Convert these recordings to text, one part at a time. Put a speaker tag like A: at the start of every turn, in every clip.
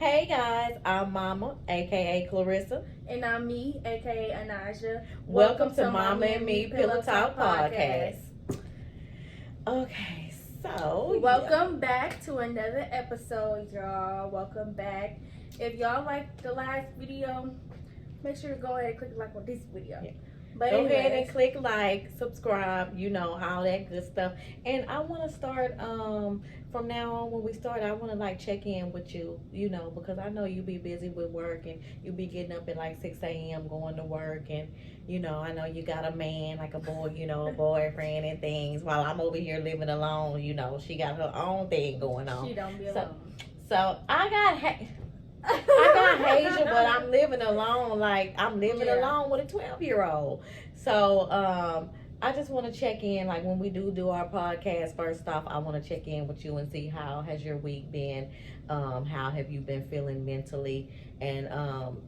A: Hey guys, I'm Mama, aka Clarissa.
B: And I'm me, aka Anaja.
A: Welcome to Mama and Me Pillow Talk Podcast. Okay, so
B: welcome back to another episode, y'all. Welcome back. If y'all liked the last video, make sure to go ahead and click like on this video.
A: Yeah.
B: But
A: go ahead and click like, subscribe, all that good stuff. And I want to start from now on. When we start, I want to like check in with you, because I know you be busy with work and you be getting up at like 6 a.m. going to work, and I know you got a man, like a boy, a boyfriend and things, while I'm over here living alone. She got her own thing going on.
B: She don't be alone.
A: So I got Hazel, but I'm living alone. Like, I'm living alone with a 12-year-old. So, I just want to check in. Like, when we do our podcast, first off, I want to check in with you and see how has your week been. How have you been feeling mentally? And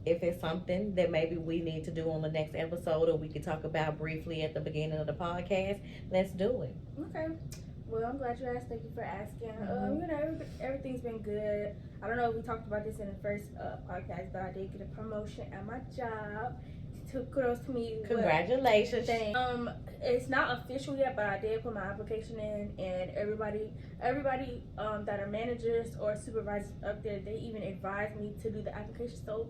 A: if it's something that maybe we need to do on the next episode, or we could talk about briefly at the beginning of the podcast, let's do it.
B: Okay. Well, I'm glad you asked. Thank you for asking. Everything's been good. I don't know if we talked about this in the first podcast, but I did get a promotion at my job. Kudos to me.
A: Congratulations.
B: It's not official yet, but I did put my application in, and everybody that are managers or supervisors up there, they even advised me to do the application. So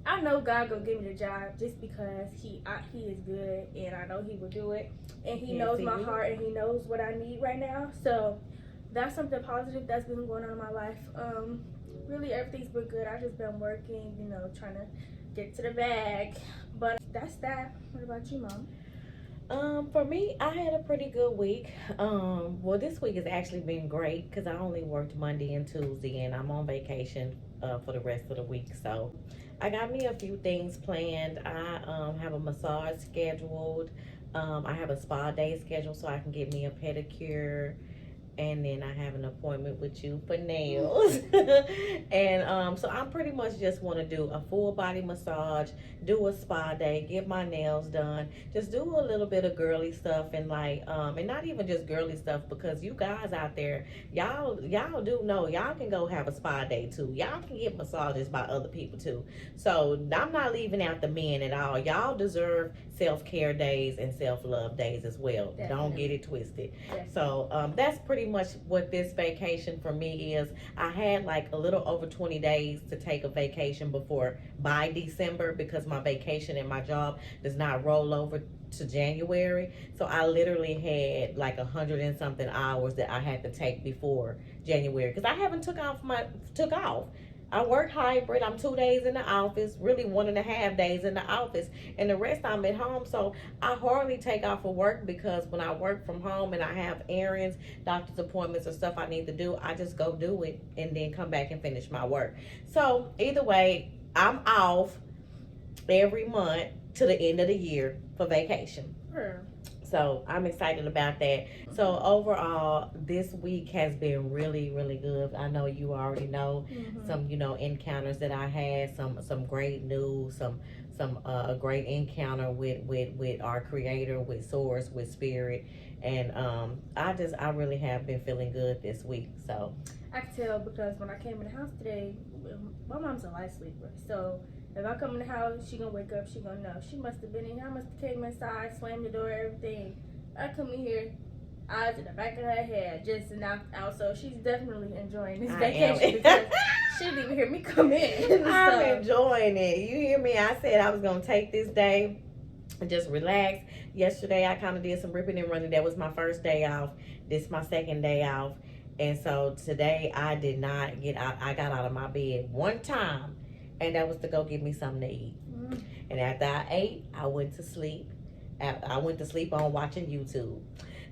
B: I know God gonna give me the job just because he is good, and I know he will do it, and he knows my heart, and he knows what I need right now. So that's something positive that's been going on in my life. Really everything's been good. I've just been working, trying to get to the bag. But that's that. What about you, Mom?
A: For me, I had a pretty good week. Well, this week has actually been great because I only worked Monday and Tuesday, and I'm on vacation for the rest of the week. So I got me a few things planned. I have a massage scheduled. I have a spa day scheduled so I can get me a pedicure. And then I have an appointment with you for nails. And so I pretty much just want to do a full body massage, do a spa day, get my nails done, just do a little bit of girly stuff, and like and not even just girly stuff, because you guys out there, y'all do know y'all can go have a spa day too. Y'all can get massages by other people too. So I'm not leaving out the men at all. Y'all deserve self-care days and self-love days as well. Definitely. Don't get it twisted. Definitely. So that's pretty much what this vacation for me is. I had like a little over 20 days to take a vacation by December, because my vacation and my job does not roll over to January. So I literally had like 100 and something hours that I had to take before January, because I haven't took off. I work hybrid. I'm 2 days in the office, really 1.5 days in the office, and the rest I'm at home. So I hardly take off of work, because when I work from home and I have errands, doctor's appointments, or stuff I need to do, I just go do it and then come back and finish my work. So either way, I'm off every month to the end of the year for vacation.
B: Sure.
A: So I'm excited about that. So overall, this week has been really, really good. I know you already know some, encounters that I had, some great news, some a great encounter with our Creator, with Source, with Spirit, and I really have been feeling good this week. So
B: I can tell, because when I came in the house today, my mom's a light sleeper, so if I come in the house, she gonna wake up, she gonna know. She must have been in here. I must have came inside, slammed the door, everything. I come in here, eyes in the back of her head, just knocked out. So she's definitely enjoying this vacation, because she didn't even hear me come in.
A: I'm enjoying it. You hear me? I said I was gonna take this day and just relax. Yesterday I kind of did some ripping and running. That was my first day off. This is my second day off. And so today I did not get out. I got out of my bed one time, and that was to go get me something to eat. And after I ate, I went to sleep. I went to sleep on watching YouTube.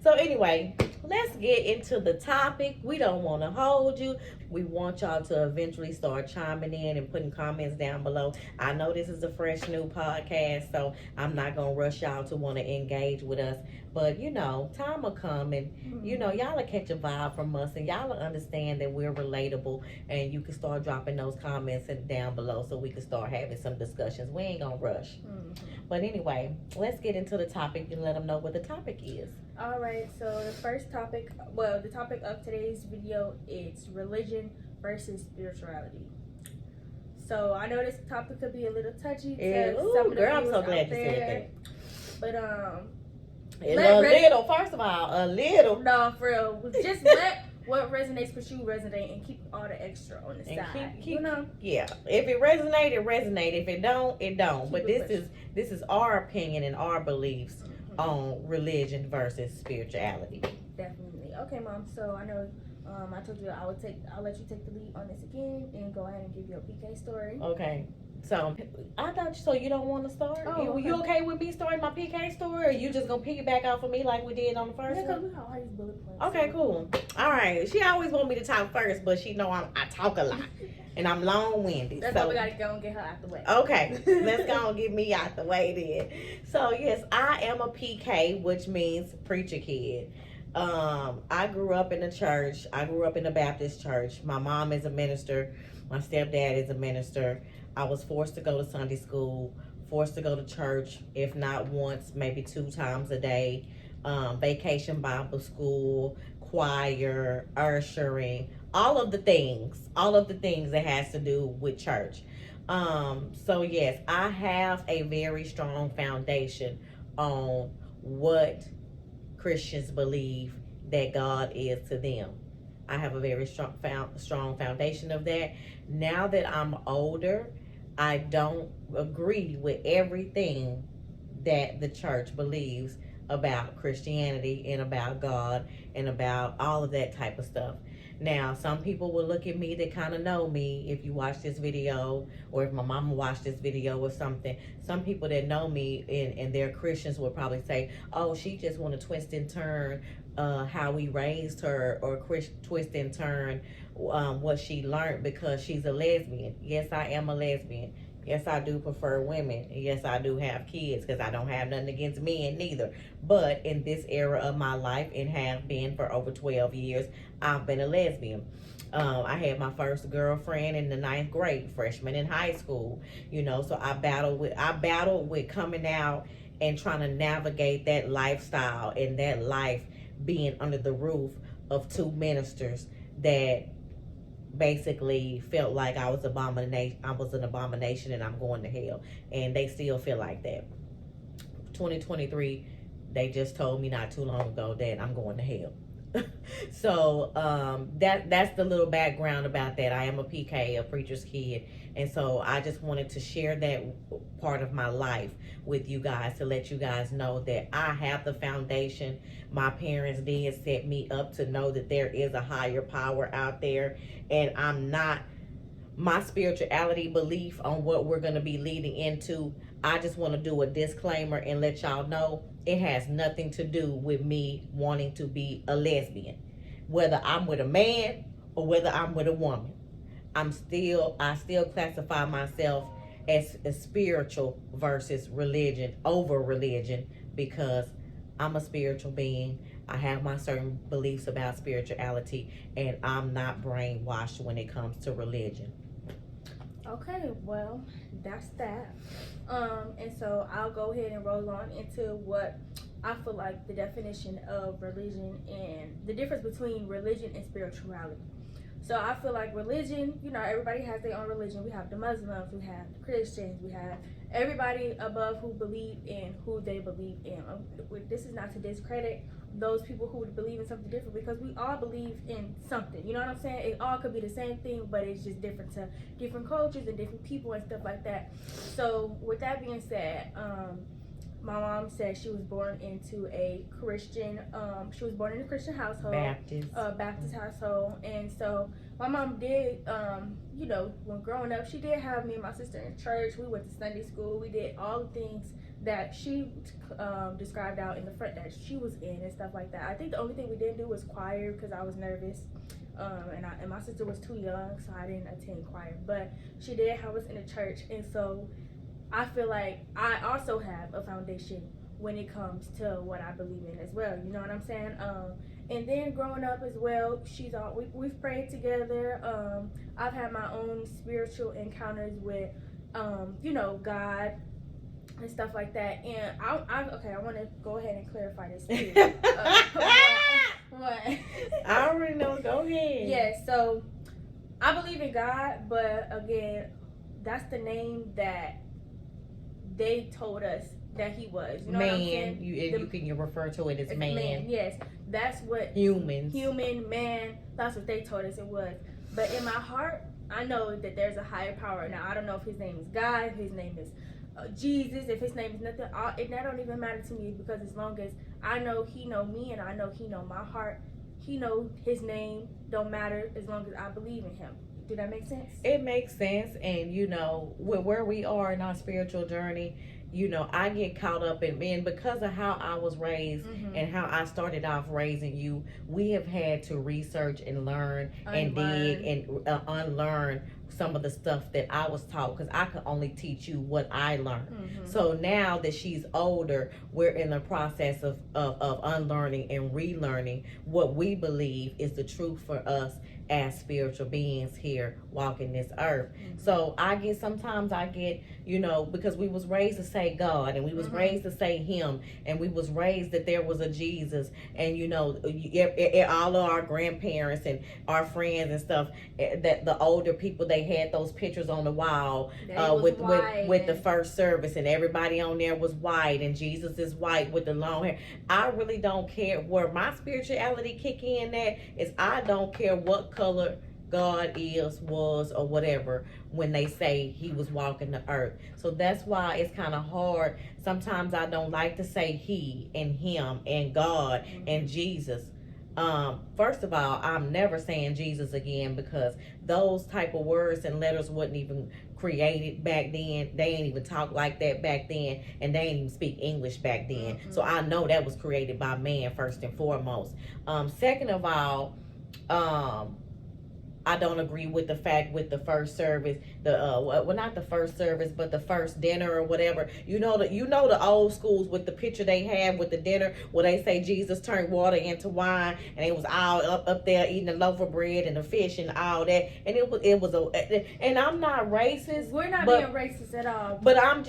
A: So anyway, let's get into the topic. We don't want to hold you. We want y'all to eventually start chiming in and putting comments down below. I know this is a fresh new podcast, so I'm not going to rush y'all to want to engage with us. But, time will come, and, y'all will catch a vibe from us, and y'all will understand that we're relatable, and you can start dropping those comments down below so we can start having some discussions. We ain't going to rush. But anyway, let's get into the topic and let them know what the topic is.
B: All right, so the topic of today's video is religion versus spirituality. So I know this topic could be a little touchy to
A: Yeah.
B: some
A: Ooh,
B: of the
A: girl, I'm
B: viewers
A: so
B: out
A: glad you
B: there.
A: said
B: But
A: that. A little, first of all, a little.
B: No, for real. Just let what resonates with you resonate, and keep all the extra on the
A: And
B: side.
A: keep,
B: you know.
A: Yeah. If it resonate, it resonate. If it don't, it don't.
B: Keep
A: But
B: it
A: this is our opinion and our beliefs on religion versus spirituality.
B: Definitely. Okay, Mom. So I know I told you I'll let you take the lead on this again and go ahead and give your PK story.
A: Okay. So I thought so. You don't want to start?
B: Oh,
A: You okay with me starting my PK story, or you just gonna piggyback off of me like we did on the first
B: Yeah,
A: one?
B: we got all these bullet points.
A: Okay, cool. All right. She always want me to talk first, but she know I talk a lot, and I'm long-winded.
B: That's why we gotta go and get her out the way.
A: Okay, let's go and get me out the way then. So yes, I am a PK, which means preacher kid. I grew up in the church. I grew up in the Baptist church. My mom is a minister. My stepdad is a minister. I was forced to go to Sunday school, forced to go to church, if not once, maybe 2 times a day. Vacation Bible school, choir, ushering, all of the things that has to do with church. So yes, I have a very strong foundation on what Christians believe that God is to them. I have a very strong foundation of that. Now that I'm older, I don't agree with everything that the church believes about Christianity and about God and about all of that type of stuff. Now, some people will look at me that kind of know me. If you watch this video, or if my mama watched this video or something, some people that know me and they're Christians will probably say, oh, she just want to twist and turn how we raised her, or twist and turn what she learned because she's a lesbian. Yes, I am a lesbian. Yes, I do prefer women. Yes, I do have kids, because I don't have nothing against men neither. But in this era of my life, and have been for over 12 years, I've been a lesbian. I had my first girlfriend in the 9th grade, freshman in high school. So I battled with coming out and trying to navigate that lifestyle and that life being under the roof of 2 ministers that basically felt like I was an abomination and I'm going to hell, and they still feel like that. 2023, they just told me not too long ago that I'm going to hell. So that's the little background about that. I am a PK, a preacher's kid, and so I just wanted to share that part of my life with you guys, to let you guys know that I have the foundation. My parents did set me up to know that there is a higher power out there, and I'm not, my spirituality belief on what we're going to be leading into, I just want to do a disclaimer and let y'all know it has nothing to do with me wanting to be a lesbian. Whether I'm with a man or whether I'm with a woman, I still classify myself as a spiritual versus religion, over religion, because I'm a spiritual being. I have my certain beliefs about spirituality, and I'm not brainwashed when it comes to religion.
B: Okay, well, that's that. And so I'll go ahead and roll on into what I feel like the definition of religion and the difference between religion and spirituality. So I feel like religion, everybody has their own religion. We have the Muslims, we have the Christians, we have everybody above who believe in who they believe in. This is not to discredit those people who would believe in something different, because we all believe in something. You know what I'm saying? It all could be the same thing, but it's just different to different cultures and different people and stuff like that. So with that being said, my mom said she was born into a Christian, she was born in a Christian household. Baptist household. And so my mom did, when growing up, she did have me and my sister in church. We went to Sunday school. We did all the things that she described out in the front that she was in and stuff like that. I think the only thing we didn't do was choir, because I was nervous. And my sister was too young, so I didn't attend choir. But she did have us in the church. And so I feel like I also have a foundation when it comes to what I believe in as well. You know what I'm saying? And then growing up as well, we've prayed together. I've had my own spiritual encounters with, God and stuff like that. And I want to go ahead and clarify this too. What?
A: I already know. Go ahead.
B: Yeah. So I believe in God, but again, that's the name that they told us that he was. You know what I'm saying?
A: You can refer to it as man.
B: Yes, that's what
A: Humans.
B: Human, man. That's what they told us it was. But in my heart, I know that there's a higher power. Now I don't know if his name is God, if his name is Jesus, if his name is nothing. That don't even matter to me, because as long as I know he know me and I know he know my heart, he know his name don't matter as long as I believe in him. Do that make sense?
A: It makes sense. And you know, where we are in our spiritual journey, you know, I get caught up in because of how I was raised and how I started off raising you. We have had to research and learn and dig and unlearn some of the stuff that I was taught, because I could only teach you what I learned. So now that she's older, we're in the process of unlearning and relearning what we believe is the truth for us as spiritual beings here walking this earth. So sometimes I get, you know, because we was raised to say God, and we was raised to say him, and we was raised that there was a Jesus, and you know, all of our grandparents and our friends and stuff, that the older people, they had those pictures on the wall with the first service, and everybody on there was white, and Jesus is white with the long hair. I really don't care. Where my spirituality kick in at is, I don't care what color God was, or whatever, when they say he was walking the earth. So that's why it's kind of hard. Sometimes I don't like to say he and him and God and Jesus. First of all, I'm never saying Jesus again, because those type of words and letters wasn't even created back then. They ain't even talk like that back then, and they ain't even speak English back then. So I know that was created by man first and foremost. Second of all, I don't agree with the fact with the first service, not the first service, but the first dinner or whatever. You know the old schools with the picture they have with the dinner, where they say Jesus turned water into wine, and it was all up there eating the loaf of bread and the fish and all that. And and I'm not racist.
B: We're not being racist at all.
A: But I'm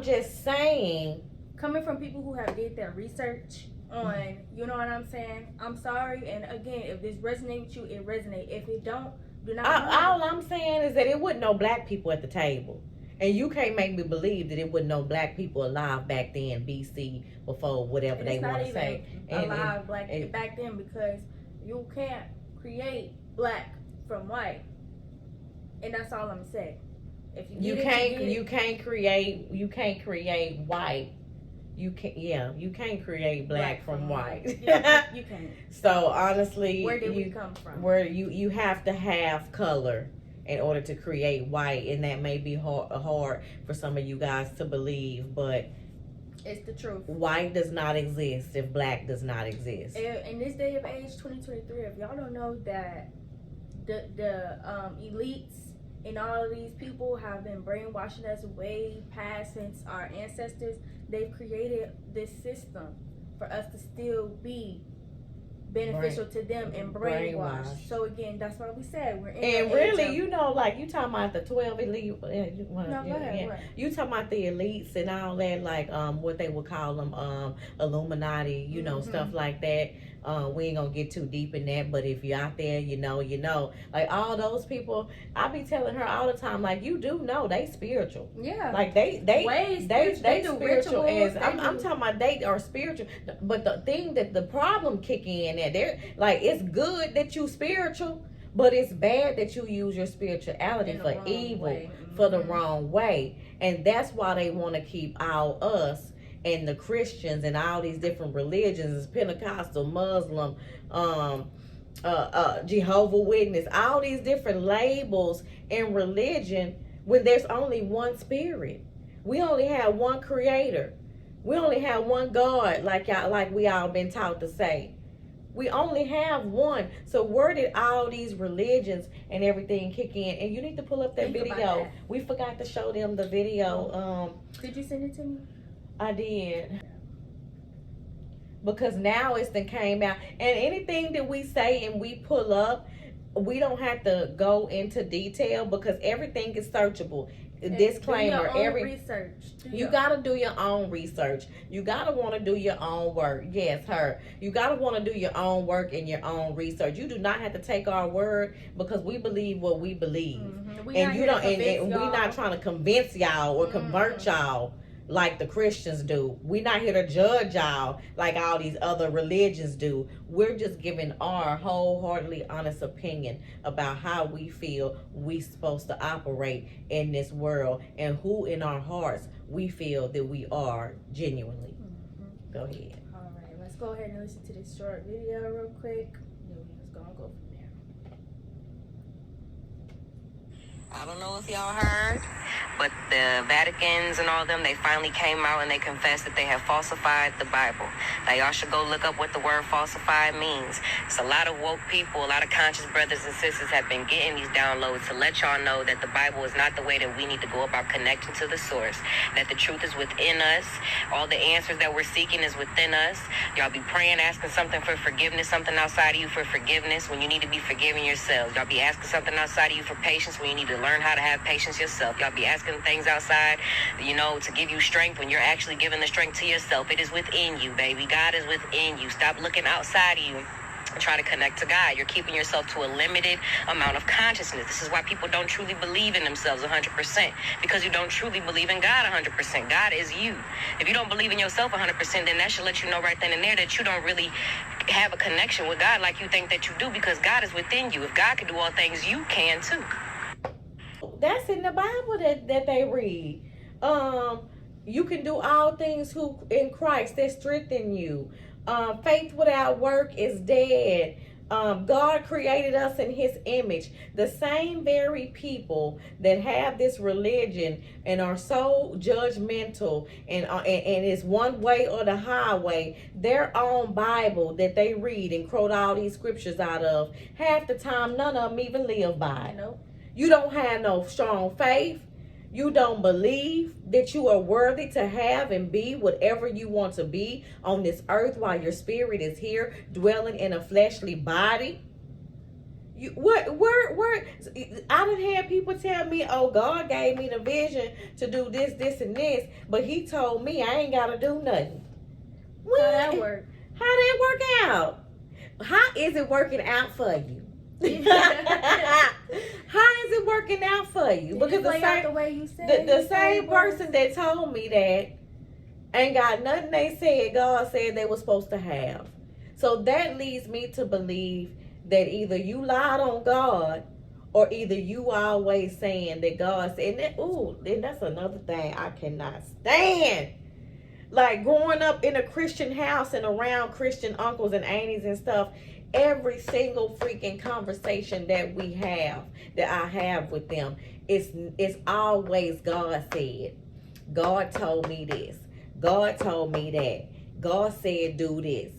A: just saying,
B: coming from people who have did their research on, you know what I'm saying? I'm sorry, and again, if this resonates with you, it resonates. If it don't, do not.
A: All I'm saying is that it wasn't no black people at the table, and you can't make me believe that it wasn't no black people alive back then, BC, before whatever they want to say.
B: Alive back then, because you can't create black from white, and that's all I'm saying. If you can't create white. You can't create black from white. Yeah, you can't.
A: So honestly,
B: where did we come from?
A: Where you have to have color in order to create white, and that may be hard for some of you guys to believe, but
B: it's the truth.
A: White does not exist if black does not exist.
B: In this day of age, 2023, if y'all don't know that the elites and all of these people have been brainwashing us way past since our ancestors. They've created this system for us to still be beneficial to them and brainwashed. So again, that's why we said we're in.
A: And really, you know, like you talking about the 12 elite.
B: Go ahead.
A: You talking about the elites and all that, like what they would call them, Illuminati, you know, stuff like that. We ain't gonna get too deep in that, but if you're out there, you know, like all those people, I be telling her all the time, like, you do know they spiritual.
B: Yeah.
A: Like they spiritual as I'm talking about, they are spiritual. But the thing that the problem kick in that they're like, it's good that you spiritual, but it's bad that you use your spirituality for evil, for the wrong way. And that's why they want to keep us and the Christians and all these different religions, Pentecostal, Muslim, Jehovah Witness, all these different labels in religion, when there's only one spirit. We only have one creator. We only have one God, like we all been taught to say. We only have one. So where did all these religions and everything kick in? And you need to pull up that video. We forgot to show them the video.
B: Did you send it to me?
A: I did. Because now it's then came out. And anything that we say and we pull up, we don't have to go into detail because everything is searchable. Disclaimer:
B: research.
A: You gotta do your own research. You gotta want to do your own work. Yes, her. You gotta want to do your own work and your own research. You do not have to take our word because we believe what we believe, and you don't. And we're not trying to convince y'all or convert y'all like the Christians do. We're not here to judge y'all like all these other religions do. We're just giving our wholeheartedly honest opinion about how we feel we supposed to operate in this world and who in our hearts we feel that we are genuinely. Go ahead.
B: All right, let's go ahead and listen to this short video real quick. Then we're just gonna go from there.
C: I don't know if y'all heard, but the Vaticans and all of them, they finally came out and they confessed that they have falsified the Bible. Now y'all should go look up what the word falsified means. It's a lot of woke people, a lot of conscious brothers and sisters have been getting these downloads to let y'all know that the Bible is not the way that we need to go about connecting to the source, that the truth is within us. All the answers that we're seeking is within us. Y'all be praying, asking something for forgiveness, something outside of you for forgiveness when you need to be forgiving yourselves. Y'all be asking something outside of you for patience when you need to learn how to have patience yourself. Y'all be asking things outside, to give you strength when you're actually giving the strength to yourself. It is within you, baby. God is within you. Stop looking outside of you and try to connect to God. You're keeping yourself to a limited amount of consciousness. This is why people don't truly believe in themselves 100%, because you don't truly believe in God 100%. God is you. If you don't believe in yourself 100%, then that should let you know right then and there that you don't really have a connection with God like you think that you do, because God is within you. If God can do all things, you can too.
A: That's in the Bible that they read. You can do all things who in Christ that strengthen you. Faith without work is dead. God created us in his image. The same very people that have this religion and are so judgmental and it's one way or the highway, their own Bible that they read and quote all these scriptures out of, half the time none of them even live by.
B: Nope.
A: You don't have no strong faith. You don't believe that you are worthy to have and be whatever you want to be on this earth while your spirit is here dwelling in a fleshly body. Where I done had people tell me, oh, God gave me the vision to do this, this, and this, but he told me I ain't got to do nothing.
B: How that work?
A: How that work out? How is it working out for you? How is it working out for you?
B: Because the
A: same person that told me that ain't got nothing they said God said they were supposed to have. So that leads me to believe that either you lied on God or either you always saying that God said, and that's another thing I cannot stand. Like growing up in a Christian house and around Christian uncles and aunties and stuff, every single freaking conversation that I have with them, it's always God said. God told me this. God told me that. God said do this.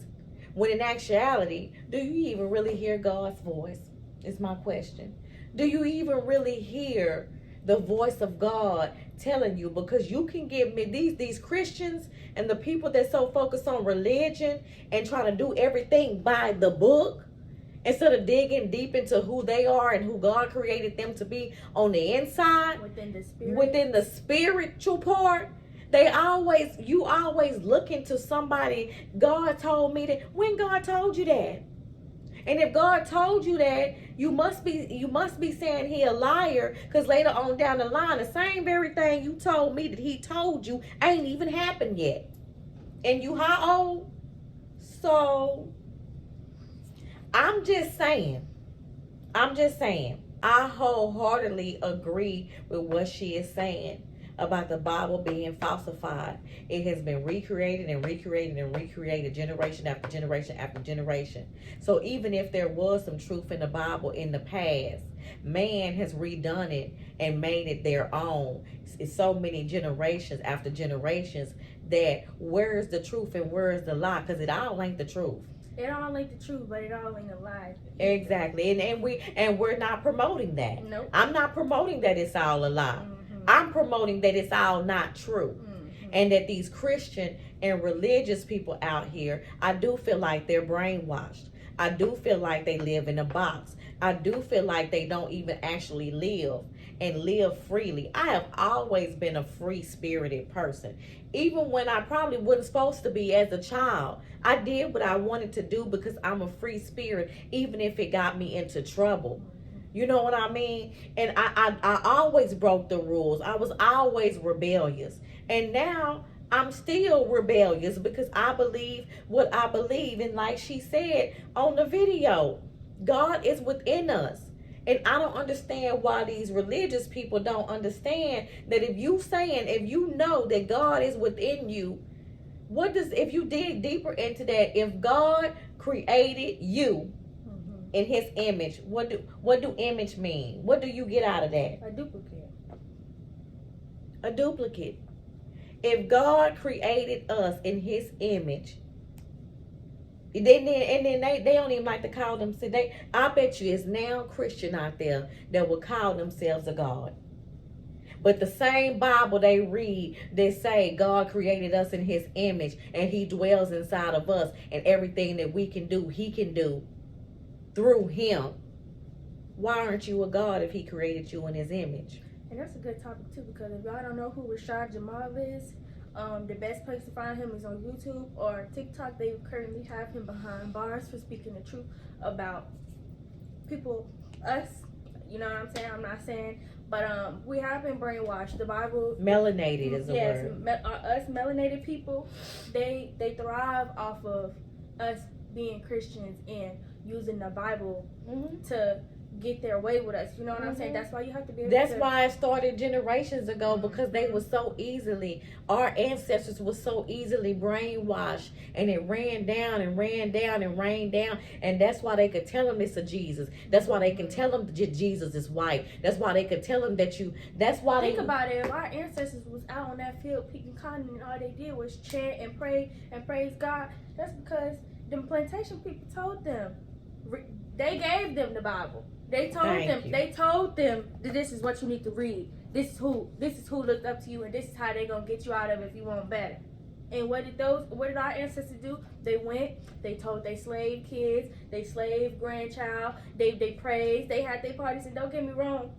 A: When in actuality, do you even really hear God's voice? Is my question. Do you even really hear the voice of God telling you? Because you can get me these Christians and the people that so focused on religion and trying to do everything by the book instead of digging deep into who they are and who God created them to be on the inside, within the spiritual part. You always look into somebody. God told me that. When God told you that? And if God told you that, you must be saying he a liar, because later on down the line, the same very thing you told me that he told you ain't even happened yet. And you how old? So I'm just saying, I wholeheartedly agree with what she is saying about the Bible being falsified. It has been recreated and recreated and recreated generation after generation after generation. So even if there was some truth in the Bible in the past, man has redone it and made it their own. It's so many generations after generations that where's the truth and where's the lie? Because it all ain't the truth.
B: It all ain't the truth, but it all ain't a lie.
A: Exactly. And we're not promoting that.
B: Nope.
A: I'm not promoting that it's all a lie. I'm promoting that it's all not true. And that these Christian and religious people out here, I do feel like they're brainwashed. I do feel like they live in a box. I do feel like they don't even actually live and live freely. I have always been a free spirited person. Even when I probably wasn't supposed to be as a child, I did what I wanted to do because I'm a free spirit, even if it got me into trouble. You know what I mean? And I always broke the rules. I was always rebellious. And now I'm still rebellious because I believe what I believe. And like she said on the video, God is within us. And I don't understand why these religious people don't understand that if you know that God is within you, if you dig deeper into that, if God created you in his image, what do image mean? What do you get out of that?
B: A duplicate.
A: A duplicate. If God created us in his image, and then they don't even like to call themselves. I bet you it's now Christian out there that will call themselves a God. But the same Bible they read, they say God created us in his image and he dwells inside of us, and everything that we can do, he can do through him. Why aren't you a God if he created you in his image?
B: And that's a good topic too, because if y'all don't know who Rashad Jamal is, the best place to find him is on YouTube or TikTok. They currently have him behind bars for speaking the truth about people, us. You know what I'm saying? I'm not saying, but we have been brainwashed. The Bible,
A: melanated is a word.
B: Us melanated people, they thrive off of us being Christians and using the Bible to get their way with us. You know what I'm saying? That's why you have to be able
A: That's why it started generations ago, because they were so easily, our ancestors were so easily brainwashed, and it ran down and ran down and rained down. And that's why they could tell them it's a Jesus. That's why they can tell them that Jesus is white. That's why they could tell them that's why
B: Think about it. If our ancestors was out on that field picking cotton and all they did was chant and pray and praise God, that's because them plantation people told them. They gave them the Bible. They told them that this is what you need to read. This is who looked up to you, and this is how they're gonna get you out of it if you want better. And what did our ancestors do? They went, they told their slave kids, they slave grandchild, they praised, they had their parties, and don't get me wrong,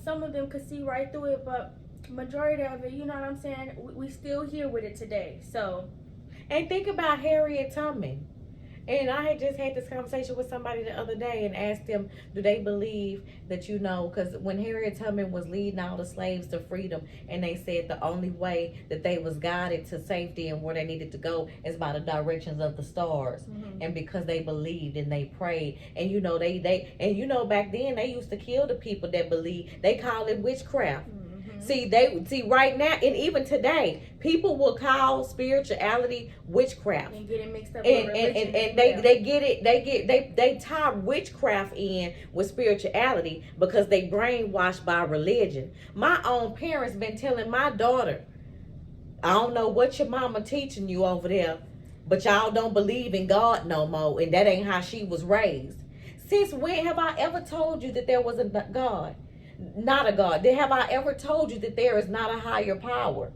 B: some of them could see right through it, but majority of it, you know what I'm saying, we still here with it today. So,
A: and think about Harriet Tubman. And I had just had this conversation with somebody the other day and asked them, do they believe that, because when Harriet Tubman was leading all the slaves to freedom, and they said the only way that they was guided to safety and where they needed to go is by the directions of the stars. And because they believed and they prayed. And back then they used to kill the people that believed. They call it witchcraft. See right now, and even today, people will call spirituality witchcraft
B: and get it mixed up
A: and
B: with religion.
A: And they tie witchcraft in with spirituality because they brainwashed by religion. My own parents been telling my daughter, I don't know what your mama teaching you over there, but y'all don't believe in God no more, and that ain't how she was raised. Since when have I ever told you that there was a God? Not a God. Have I ever told you that there is not a higher power?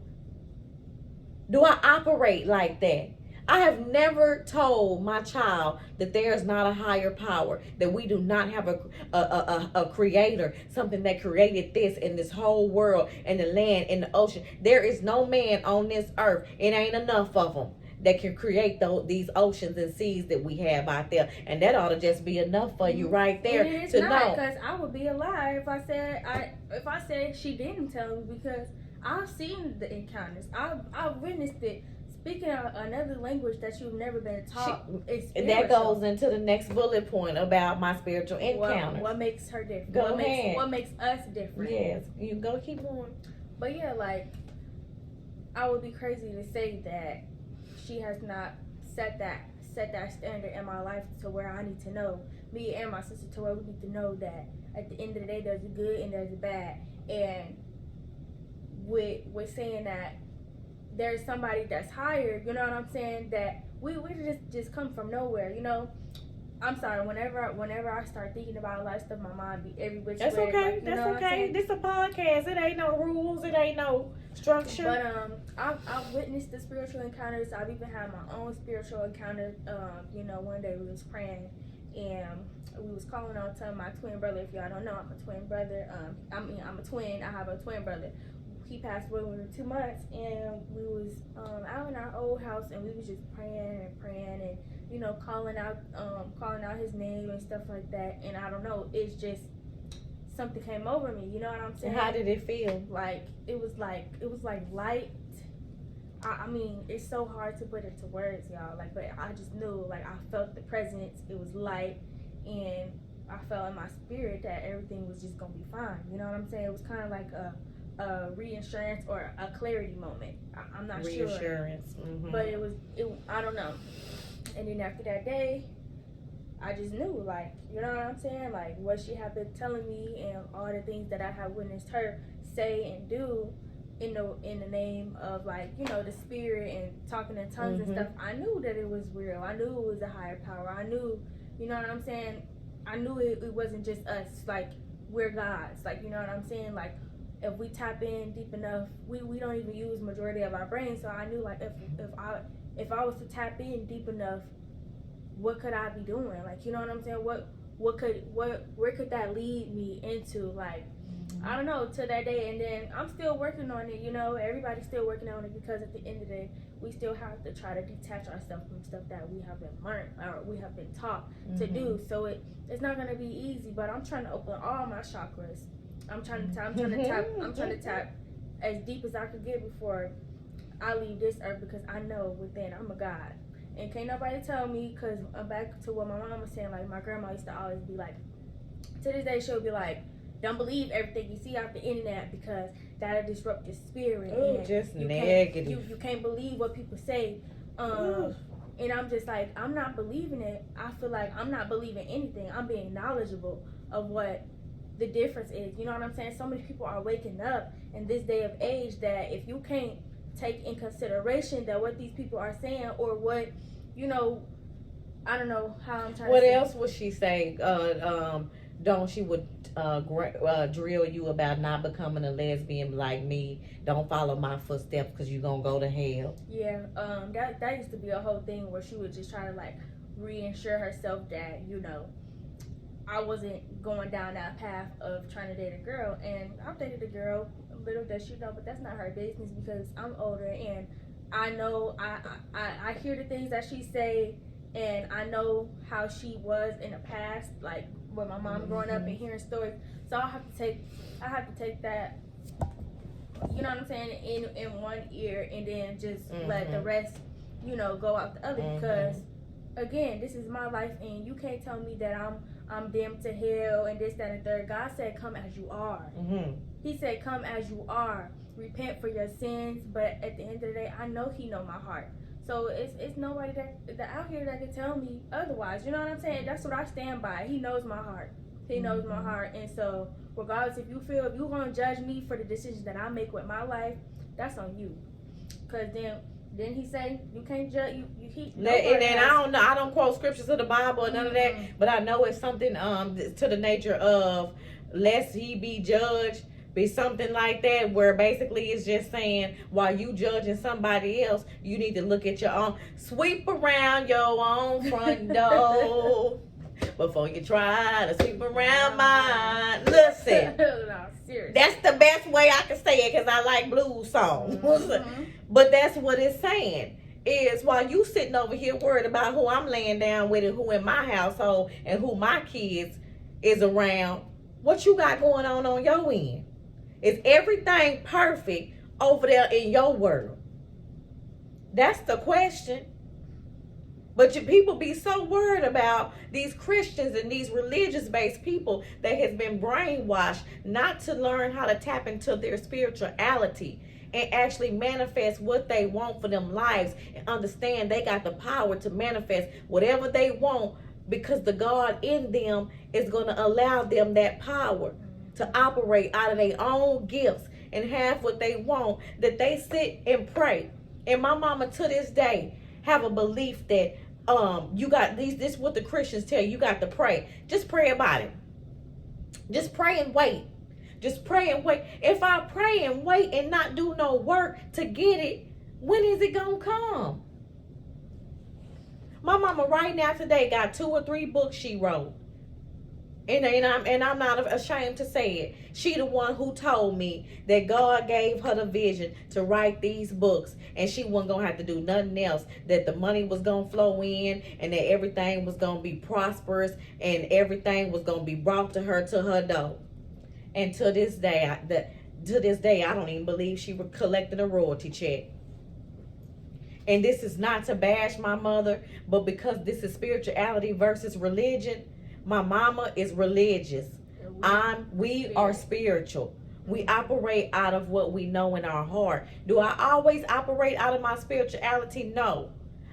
A: Do I operate like that? I have never told my child that there is not a higher power, that we do not have a creator, something that created this and this whole world and the land and the ocean. There is no man on this earth. It ain't enough of them that can create these oceans and seas that we have out there, and that ought to just be enough for you right there to know.
B: Because I would be a liar if I said she didn't tell me, because I've seen the encounters. I've witnessed it. Speaking another language that you've never been taught is spiritual.
A: That goes into the next bullet point about my spiritual encounters.
B: What makes her different?
A: Go ahead.
B: What makes us different?
A: Yes, you go, keep going.
B: But yeah, like, I would be crazy to say that she has not set that standard in my life to where I need to know, me and my sister, to where we need to know that at the end of the day there's a good and there's a bad. And with saying that there's somebody that's higher, you know what I'm saying, that we just come from nowhere, you know. I'm sorry, whenever I start thinking about a lot of stuff, my mind be every which way.
A: That's okay.
B: Like,
A: that's okay. This a podcast. It ain't no rules. It ain't no structure.
B: But I've witnessed the spiritual encounters. I've even had my own spiritual encounter. One day we was praying, and we was calling out to my twin brother. If y'all don't know, I'm a twin brother. I'm a twin. I have a twin brother. He passed away when we were 2 months, and we was out in our old house, and we was just praying and calling out his name and stuff like that. And I don't know, it's just something came over me. You know what I'm saying?
A: And how did it feel?
B: Like it was like light. I mean, it's so hard to put into words, y'all. Like, but I just knew, like, I felt the presence. It was light, and I felt in my spirit that everything was just gonna be fine. You know what I'm saying? It was kind of like a reassurance or a clarity moment. I'm not sure.
A: Reassurance. Mm-hmm.
B: But it was. I don't know. And then after that day, I just knew, like, you know what I'm saying? Like, what she had been telling me and all the things that I had witnessed her say and do in the name of, like, the spirit and talking in tongues and stuff. I knew that it was real. I knew it was a higher power. I knew, you know what I'm saying? I knew it wasn't just us. Like, we're gods. Like, you know what I'm saying? Like, if we tap in deep enough, we don't even use majority of our brain. So I knew, like, if I was to tap in deep enough, what could I be doing? Like, you know what I'm saying? Where could that lead me into? Like, I don't know, to that day. And then I'm still working on it, everybody's still working on it, because at the end of the day, we still have to try to detach ourselves from stuff that we have been learned or we have been taught to do. So it's not gonna be easy, but I'm trying to open all my chakras. I'm trying to tap as deep as I could get before I leave this earth, because I know within I'm a God. And can't nobody tell me, because I'm back to what my mom was saying. Like, my grandma used to always be like, to this day, she'll be like, don't believe everything you see off the internet, because that'll disrupt your spirit.
A: Oh,
B: and
A: just
B: you
A: negative.
B: You can't believe what people say. And I'm just like, I'm not believing it. I feel like I'm not believing anything. I'm being knowledgeable of what the difference is. You know what I'm saying? So many people are waking up in this day of age that if you can't take in consideration that what these people are saying, or what, I don't know how I'm trying
A: what
B: to say.
A: else would she say? She would drill you about not becoming a lesbian like me. Don't follow my footsteps, because you're going to go to hell.
B: Yeah, that used to be a whole thing where she would just try to, like, reassure herself that, I wasn't going down that path of trying to date a girl. And I've dated a girl, little does she know, but that's not her business, because I'm older, and I know I hear the things that she say, and I know how she was in the past, like with my mom growing up and hearing stories. So I have to take that, you know what I'm saying, in one ear, and then just let the rest, go out the other. Because again, this is my life, and you can't tell me that I'm damned to hell and this, that, and third. God said, come as you are. He said, come as you are. Repent for your sins. But at the end of the day, I know He know my heart. So it's nobody that out here that can tell me otherwise. You know what I'm saying? That's what I stand by. He knows my heart. He knows my heart. And so regardless, if you're going to judge me for the decisions that I make with my life, that's on you. Because then He say you can't judge and
A: I don't quote scriptures of the Bible or none of that, but I know it's something to the nature of lest he be judged, be something like that, where basically it's just saying, while you judging somebody else, you need to look at your own, sweep around your own front door before you try to sweep around mine. Listen,
B: no, seriously.
A: That's the best way I can say it, because I like blues songs. But that's what it's saying, is while you sitting over here worried about who I'm laying down with and who in my household and who my kids is around, what you got going on your end? Is everything perfect over there in your world? That's the question. But your people be so worried about these Christians and these religious-based people that has been brainwashed not to learn how to tap into their spirituality and actually manifest what they want for them lives, and understand they got the power to manifest whatever they want, because the God in them is going to allow them that power to operate out of their own gifts and have what they want, that they sit and pray. And my mama to this day have a belief that you got this is what the Christians tell you got to pray. Just pray about it. Just pray and wait. Just pray and wait. If I pray and wait and not do no work to get it, when is it gonna come? My mama right now today got 2 or 3 books she wrote. And I'm not ashamed to say it. She the one who told me that God gave her the vision to write these books, and she wasn't gonna have to do nothing else. That the money was gonna flow in, and that everything was gonna be prosperous, and everything was gonna be brought to her door. And to this day, I don't even believe she was collecting a royalty check. And this is not to bash my mother, but because this is spirituality versus religion. My mama is religious. We are spiritual. We operate out of what we know in our heart. Do I always operate out of my spirituality? No.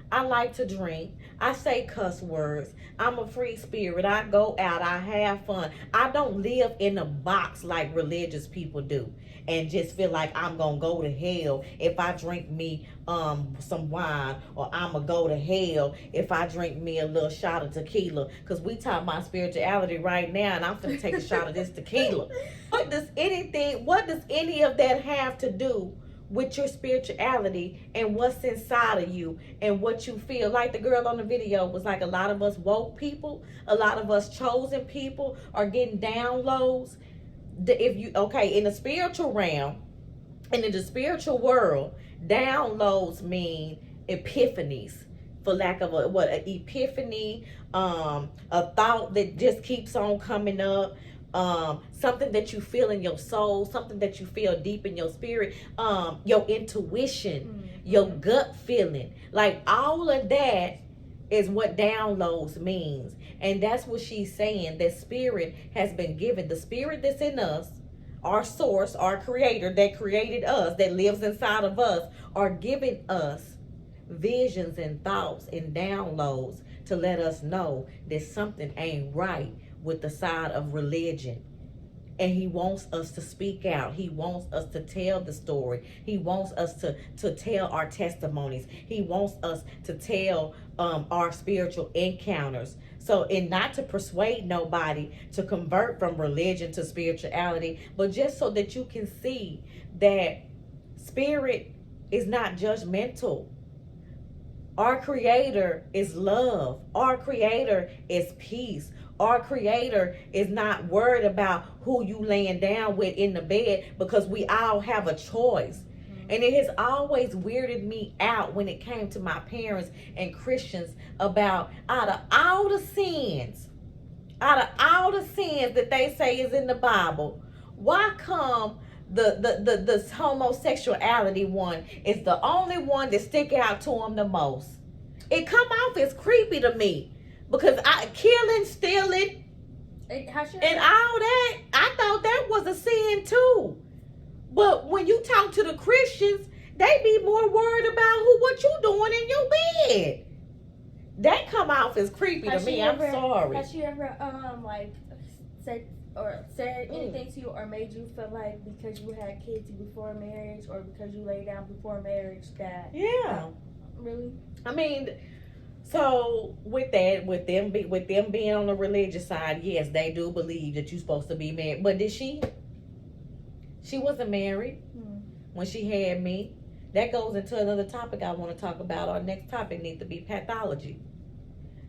A: I like to drink. I say cuss words. I'm a free spirit. I go out. I have fun. I don't live in a box like religious people do and just feel like I'm going to go to hell if I drink me some wine, or I'm going to go to hell if I drink me a little shot of tequila. Because we talk about spirituality right now, and I'm going to take a shot of this tequila. What does any of that have to do with your spirituality and what's inside of you and what you feel? Like the girl on the video was like, a lot of us woke people, a lot of us chosen people are getting downloads. In the spiritual realm and in the spiritual world, downloads mean epiphanies, for lack of an epiphany, a thought that just keeps on coming up. Something that you feel in your soul, something that you feel deep in your spirit, your intuition, your gut feeling, like all of that is what downloads means. And that's what she's saying, that spirit has been given. The spirit that's in us, our source, our creator that created us, that lives inside of us, are giving us visions and thoughts and downloads to let us know that something ain't right with the side of religion. And he wants us to speak out. He wants us to tell the story. He wants us to tell our testimonies. He wants us to tell our spiritual encounters. So, and not to persuade nobody to convert from religion to spirituality, but just so that you can see that spirit is not judgmental. Our creator is love. Our creator is peace. Our creator is not worried about who you laying down with in the bed, because we all have a choice. And it has always weirded me out when it came to my parents and Christians about, out of all the sins that they say is in the Bible, why come the homosexuality one is the only one that stick out to them the most? It come off as creepy to me, because killing, stealing, and all that, I thought that was a sin too. But when you talk to the Christians, they be more worried about what you doing in your bed. That come off as creepy to me. I'm sorry.
B: Has she ever said anything to you, or made you feel like because you had kids before marriage, or because you laid down before marriage, that really?
A: I mean, so with them being on the religious side, yes, they do believe that you're supposed to be married. But did she? She wasn't married when she had me. That goes into another topic I want to talk about. Our next topic needs to be pathology.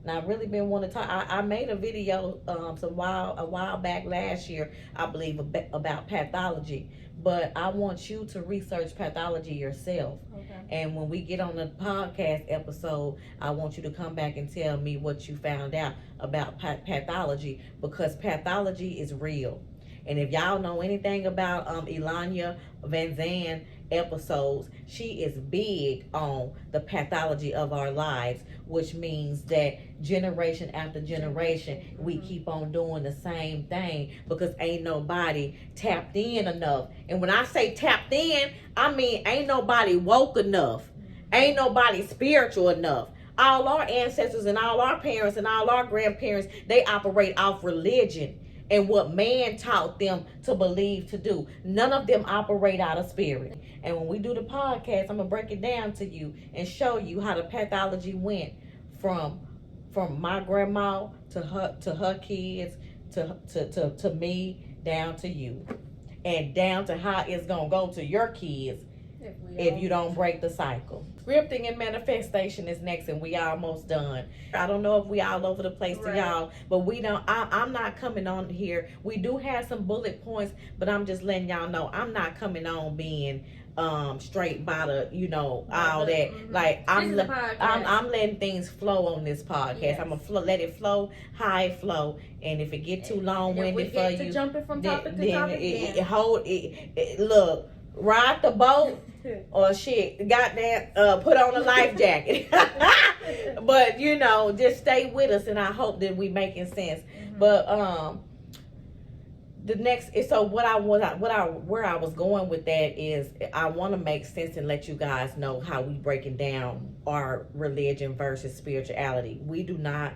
A: Now, I've really been wanting to talk. I made a video a while back last year, I believe, about pathology. But I want you to research pathology yourself.
B: Okay.
A: And when we get on the podcast episode, I want you to come back and tell me what you found out about pathology, because pathology is real. And if y'all know anything about Elanya Van Zandt episodes, she is big on the pathology of our lives, which means that generation after generation, we keep on doing the same thing because ain't nobody tapped in enough. And when I say tapped in, I mean ain't nobody woke enough. Ain't nobody spiritual enough. All our ancestors and all our parents and all our grandparents, they operate off religion and what man taught them to believe to do. None of them operate out of spirit. And when we do the podcast, I'm gonna break it down to you and show you how the pathology went from my grandma to her kids to me, down to you, and down to how it's gonna go to your kids if you don't break the cycle. Scripting and manifestation is next, and we almost done. I don't know if we all over the place to y'all, but we don't. I'm not coming on here. We do have some bullet points, but I'm just letting y'all know I'm not coming on being straight by the, all that. Like I'm letting things flow on this podcast. Yes. I'm gonna let it flow how it flow, and if it get too long winded for you,
B: jumping from topic to topic,
A: look, ride the boat or shit, goddamn, put on a life jacket. But just stay with us, and I hope that we making sense. Mm-hmm. But the next is, so where I was going with that is, I want to make sense and let you guys know how we breaking down our religion versus spirituality. We do not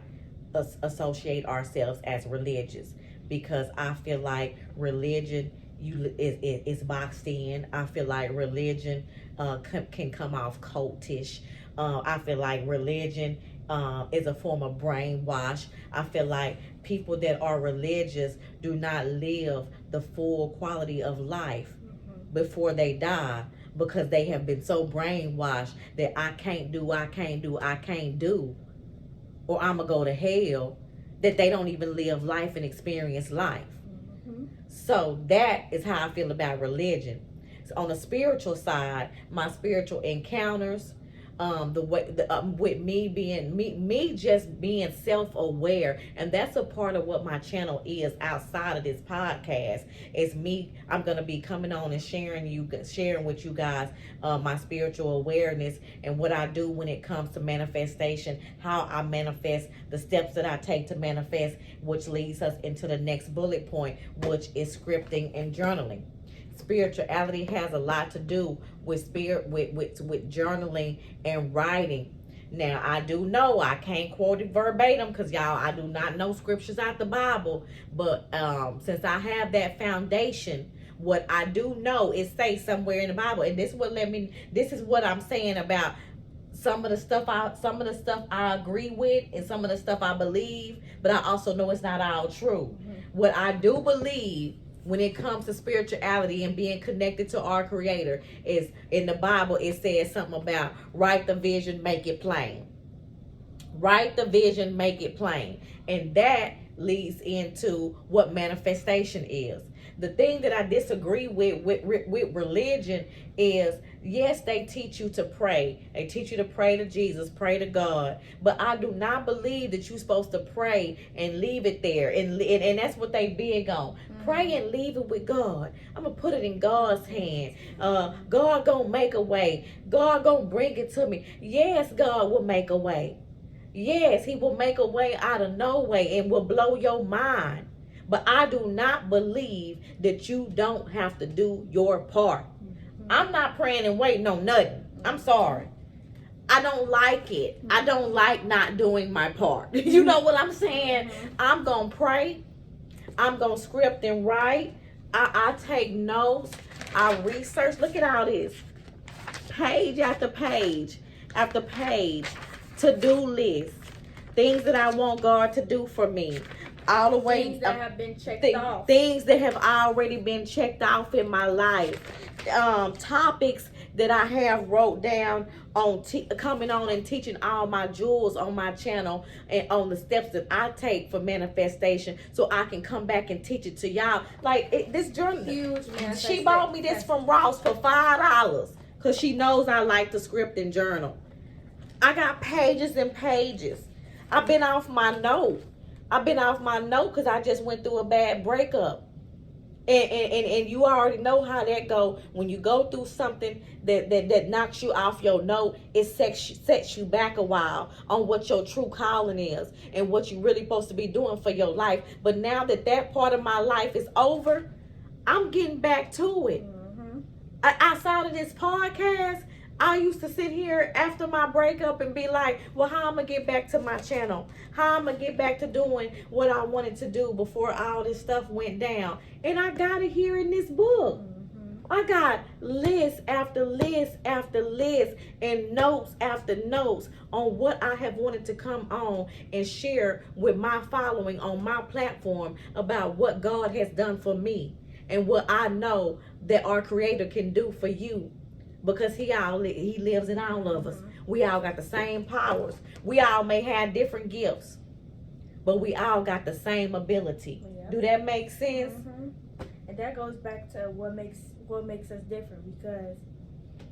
A: associate ourselves as religious, because I feel like religion is boxed in. I feel like religion can come off cultish. I feel like religion is a form of brainwash. I feel like people that are religious do not live the full quality of life before they die, because they have been so brainwashed that I can't do, or I'm gonna go to hell, that they don't even live life and experience life. So that is how I feel about religion. So on the spiritual side, my spiritual encounters, with me being me just being self-aware, and that's a part of what my channel is outside of this podcast. Is me, I'm gonna be coming on and sharing with you guys my spiritual awareness and what I do when it comes to manifestation, how I manifest, the steps that I take to manifest, which leads us into the next bullet point, which is scripting and journaling. Spirituality has a lot to do with with journaling and writing. Now, I do know I can't quote it verbatim, because y'all, I do not know scriptures out the Bible, but since I have that foundation, what I do know is say somewhere in the Bible, and this is what I'm saying about some of the stuff I agree with, and some of the stuff I believe, but I also know it's not all true. What I do believe when it comes to spirituality and being connected to our Creator is, in the Bible, it says something about write the vision, make it plain. Write the vision, make it plain. And that leads into what manifestation is. The thing that I disagree with religion is, yes, they teach you to pray. They teach you to pray to Jesus, pray to God. But I do not believe that you're supposed to pray and leave it there. And that's what they big on. Pray and leave it with God. I'm going to put it in God's hand. God going to make a way. God going to bring it to me. Yes, God will make a way. Yes, he will make a way out of no way and will blow your mind. But I do not believe that you don't have to do your part. I'm not praying and waiting on nothing. I'm sorry. I don't like it. I don't like not doing my part. You know what I'm saying? I'm going to pray. I'm going to script and write. I take notes. I research. Look at all this. Page after page after page. To-do list. Things that I want God to do for me. All the way.
B: Things that have been checked off.
A: Things that have already been checked off in my life. Topics that I have wrote down on coming on and teaching all my jewels on my channel, and on the steps that I take for manifestation, so I can come back and teach it to y'all. Like this journal,
B: huge.
A: She bought me this from Ross for $5 because she knows I like to script and journal. I got pages and pages. I've been off my note because I just went through a bad breakup. And you already know how that go. When you go through something that knocks you off your note, it sets you back a while on what your true calling is and what you really supposed to be doing for your life. But now that part of my life is over, I'm getting back to it. Outside of this podcast, I used to sit here after my breakup and be like, well, how I'm going to get back to my channel? How I'm going to get back to doing what I wanted to do before all this stuff went down? And I got it here in this book. I got list after list after list and notes after notes on what I have wanted to come on and share with my following on my platform about what God has done for me and what I know that our Creator can do for you. because he lives in all of us. We all got the same powers. We all may have different gifts, but we all got the same ability.
B: Yeah.
A: Do that make sense?
B: And that goes back to what makes us different, because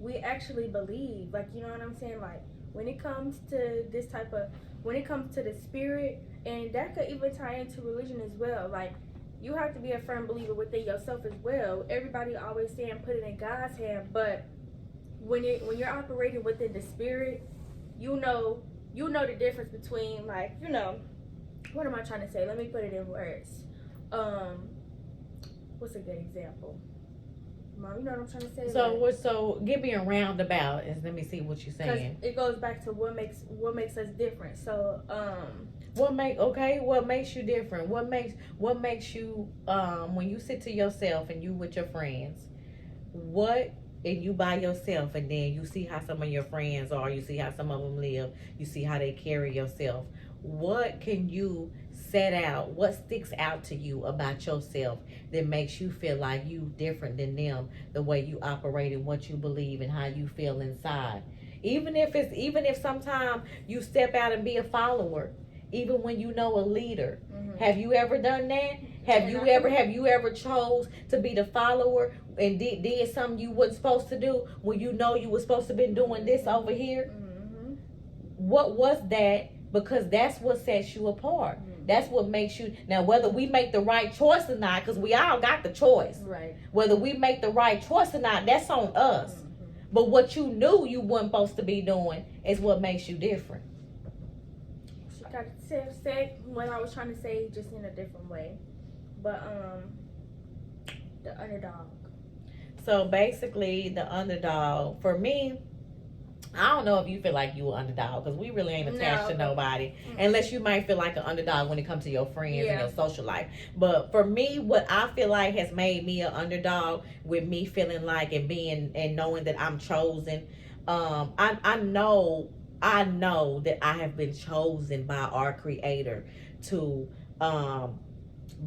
B: we actually believe, like, you know what I'm saying, like when it comes to the spirit, and that could even tie into religion as well. Like, you have to be a firm believer within yourself as well. Everybody always saying put it in God's hand, but when you're operating within the spirit, you know the difference between, like, what am I trying to say? Let me put it in words. What's a good example? Mom, you know what I'm trying to say?
A: So give me a roundabout and let me see what you're saying.
B: It goes back to what makes us different. So
A: what makes you different? What makes you when you sit to yourself and you with your friends, and you by yourself, and then you see how some of your friends are, you see how some of them live, you see how they carry yourself. What can you set out? What sticks out to you about yourself that makes you feel like you different than them, the way you operate and what you believe and how you feel inside? Even if sometimes you step out and be a follower, even when you know a leader. Have you ever done that? Have you ever chose to be the follower and did something you wasn't supposed to do when you know you were supposed to be doing this over here? What was that? Because that's what sets you apart. That's what makes you. Now, whether we make the right choice or not, because we all got the choice.
B: Right.
A: Whether we make the right choice or not, that's on us. But what you knew you weren't supposed to be doing is what makes you different.
B: She got to say what I was trying to say, just in a different way. But the underdog. So
A: basically, the underdog, for me, I don't know if you feel like you an underdog, because we really ain't attached to nobody, unless you might feel like an underdog when it comes to your friends and your social life. But for me, what I feel like has made me an underdog, with me feeling like and knowing that I'm chosen, I know that I have been chosen by our Creator to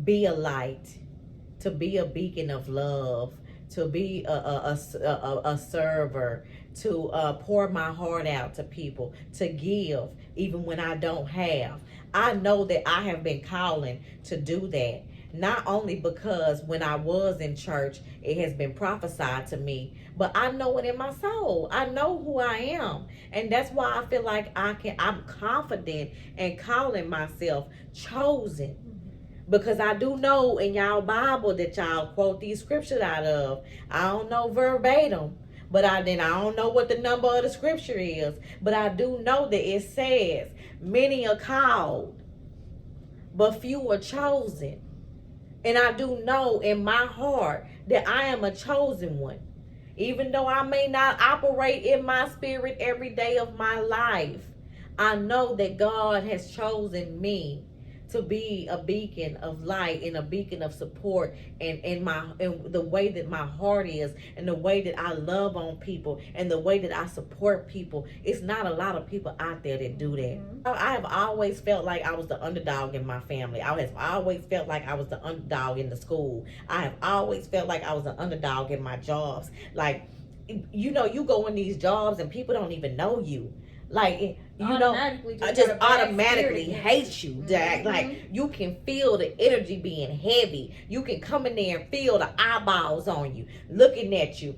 A: be a light, to be a beacon of love, to be a server, to pour my heart out to people, to give even when I don't have. I know that I have been calling to do that. Not only because when I was in church, it has been prophesied to me, but I know it in my soul. I know who I am. And that's why I feel like I'm confident in calling myself chosen. Because I do know in y'all Bible that y'all quote these scriptures out of. I don't know verbatim, but I don't know what the number of the scripture is. But I do know that it says, many are called, but few are chosen. And I do know in my heart that I am a chosen one. Even though I may not operate in my spirit every day of my life, I know that God has chosen me to be a beacon of light and a beacon of support, and the way that my heart is, and the way that I love on people, and the way that I support people. It's not a lot of people out there that do that. I have always felt like I was the underdog in my family. I have always felt like I was the underdog in the school. I have always felt like I was the underdog in my jobs. Like, you go in these jobs and people don't even know you. Like, just automatically hate you. Like, you can feel the energy being heavy. You can come in there and feel the eyeballs on you, looking at you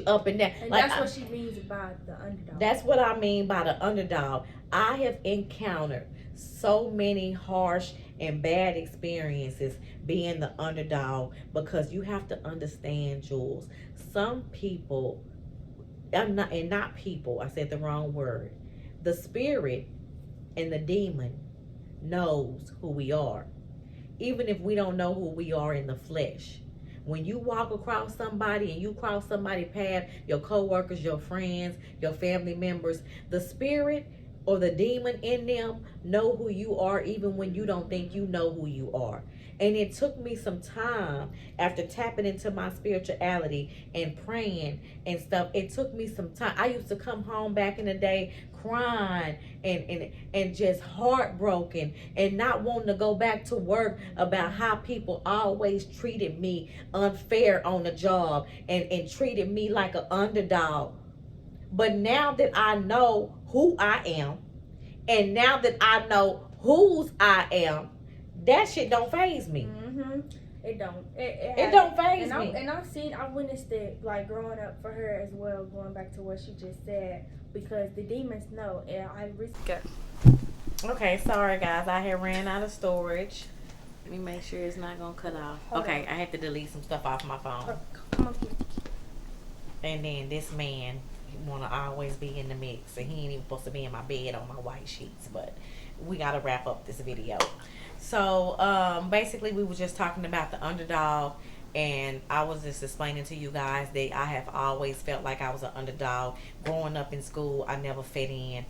A: up and down.
B: And
A: like,
B: that's what she means by the underdog.
A: That's what I mean by the underdog. I have encountered so many harsh and bad experiences being the underdog, because you have to understand, Jules, some people, I said the wrong word. The spirit and the demon knows who we are, even if we don't know who we are in the flesh. When you walk across somebody and you cross somebody's path, your coworkers, your friends, your family members, the spirit or the demon in them know who you are, even when you don't think you know who you are. And it took me some time after tapping into my spirituality and praying and stuff. It took me some time. I used to come home back in the day crying and just heartbroken and not wanting to go back to work about how people always treated me unfair on the job and treated me like an underdog. But now that I know who I am, and now that I know whose I am, that shit don't faze me.
B: Mm-hmm. It don't.
A: It don't faze me.
B: And I've witnessed it, like, growing up for her as well, going back to what she just said, because the demons know. And I
A: Okay, sorry guys, I had ran out of storage. Let me make sure it's not gonna cut off. Okay, I had to delete some stuff off my phone.
B: Come on,
A: And then this man, he wanna always be in the mix, and he ain't even supposed to be in my bed on my white sheets. But we gotta wrap up this video. So basically, we were just talking about the underdog, and I was just explaining to you guys that I have always felt like I was an underdog. Growing up in school, I never fit in.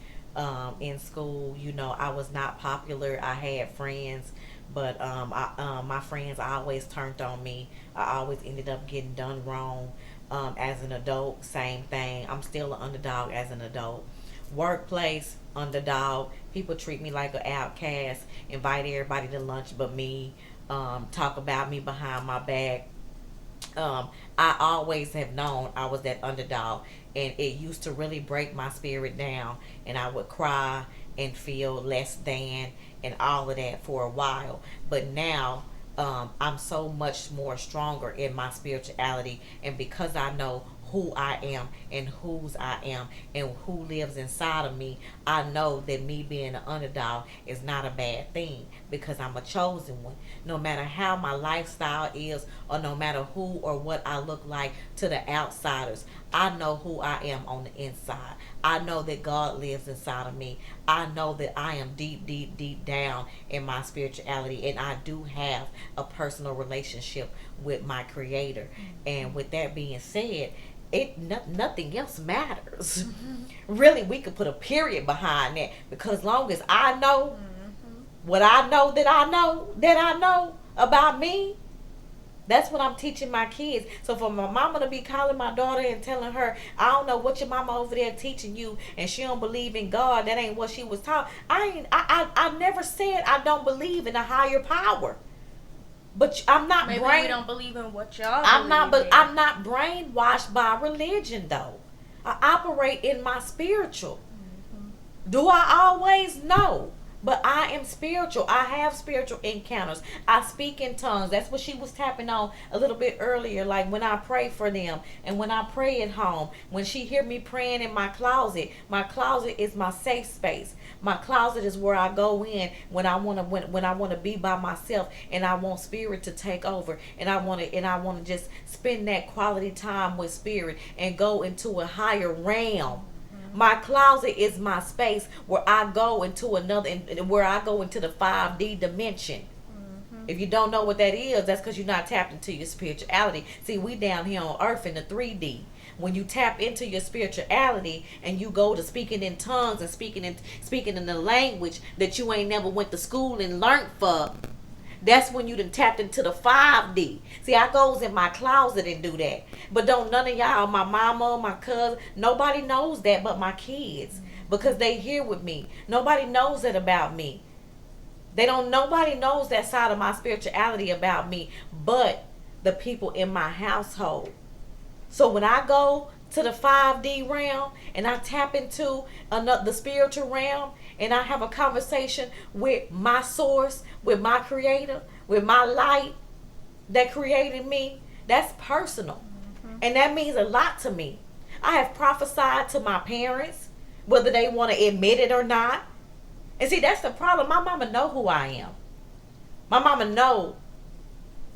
A: In school, you know, I was not popular. I had friends, but my friends always turned on me. I always ended up getting done wrong. As an adult, same thing. I'm still an underdog as an adult. Workplace, underdog. People treat me like an outcast. Invite everybody to lunch but me. Talk about me behind my back. I always have known I was that underdog, and it used to really break my spirit down, and I would cry and feel less than and all of that for a while. But now I'm so much more stronger in my spirituality, and because I know who I am and whose I am and who lives inside of me, I know that me being an underdog is not a bad thing, because I'm a chosen one. No matter how my lifestyle is, or no matter who or what I look like to the outsiders, I know who I am on the inside. I know that God lives inside of me. I know that I am deep, deep, deep down in my spirituality, and I do have a personal relationship with my Creator. And with that being said, nothing else matters. Really, we could put a period behind that, because as long as I know what I know that I know about me, that's what I'm teaching my kids. So for my mama to be calling my daughter and telling her, I don't know what your mama over there teaching you, and she don't believe in God, that ain't what she was taught. I never said I don't believe in a higher power. But I'm not.
B: Maybe we don't believe in what y'all.
A: I'm not brainwashed by religion, though. I operate in my spiritual. Do I always know? But I am spiritual. I have spiritual encounters. I speak in tongues. That's what she was tapping on a little bit earlier. Like when I pray for them and when I pray at home. When she hear me praying in my closet is my safe space. My closet is where I go in when I want to be by myself, and I want spirit to take over, and I want to just spend that quality time with spirit and go into a higher realm. My closet is my space where I go into the 5D dimension. If you don't know what that is, that's because you're not tapped into your spirituality. See, we down here on earth in the 3D. When you tap into your spirituality and you go to speaking in tongues and speaking in the language that you ain't never went to school and learned for, that's when you done tapped into the 5D. See, I goes in my closet and do that. But don't none of y'all, my mama, my cousin, nobody knows that but my kids, because they here with me. Nobody knows that about me. Nobody knows that side of my spirituality about me but the people in my household. So when I go to the 5D realm and I tap into the spiritual realm and I have a conversation with my source, with my Creator, with my light that created me, that's personal. And that means a lot to me. I have prophesied to my parents, whether they want to admit it or not. And see, that's the problem. My mama know who I am. My mama know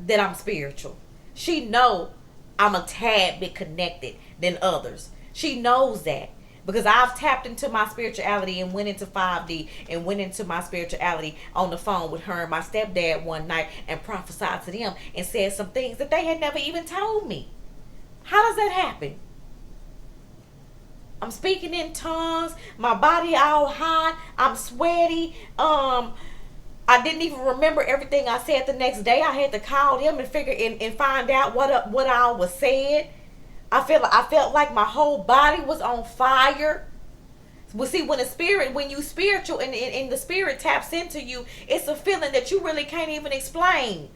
A: that I'm spiritual. She know I'm a tad bit connected than others. She knows that, because I've tapped into my spirituality and went into 5D and went into my spirituality on the phone with her and my stepdad one night and prophesied to them and said some things that they had never even told me. How does that happen? I'm speaking in tongues, my body all hot, I'm sweaty, I didn't even remember everything I said the next day. I had to call them and figure and find out what I was said. I felt like my whole body was on fire. Well, see, when you spiritual and the spirit taps into you, it's a feeling that you really can't even explain.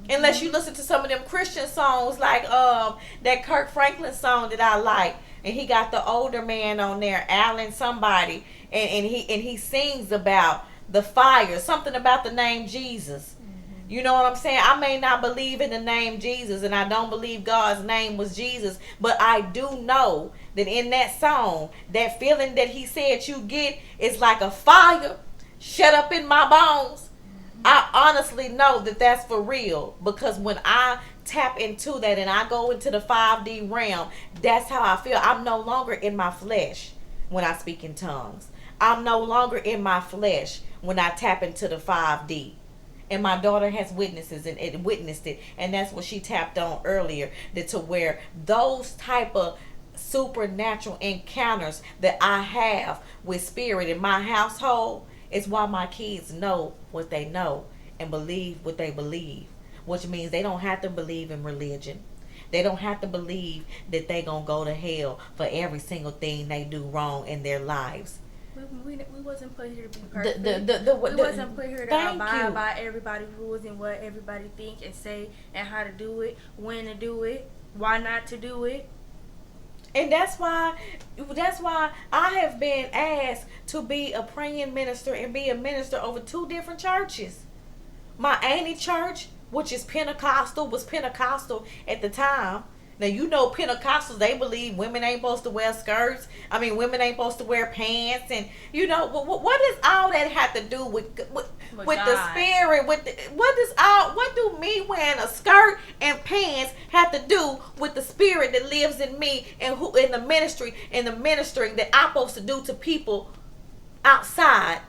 A: Unless you listen to some of them Christian songs like that Kirk Franklin song that I like. And he got the older man on there, Alan somebody, and he sings about the fire, something about the name Jesus. You know what I'm saying? I may not believe in the name Jesus, and I don't believe God's name was Jesus, but I do know that in that song, that feeling that he said you get is like a fire shut up in my bones. I honestly know that that's for real, because when I tap into that and I go into the 5D realm, that's how I feel. I'm no longer in my flesh when I speak in tongues. I'm no longer in my flesh when I tap into the 5D. And my daughter has witnesses and witnessed it, and that's what she tapped on earlier, that to where those type of supernatural encounters that I have with spirit in my household is why my kids know what they know and believe what they believe, which means they don't have to believe in religion. They don't have to believe that they gonna go to hell for every single thing they do wrong in their lives.
B: We wasn't put here to be perfect.
A: We
B: wasn't put here to abide by everybody's rules and what everybody think and say and how to do it, when to do it, why not to do it.
A: And that's why I have been asked to be a praying minister and be a minister over 2 different churches. My auntie church, which is Pentecostal, was Pentecostal at the time. Now, you know, Pentecostals, they believe women ain't supposed to wear skirts. I mean, women ain't supposed to wear pants. And, you know, what does all that have to do with the spirit? What do me wearing a skirt and pants have to do with the spirit that lives in me and who in the ministry and the ministering that I'm supposed to do to people outside?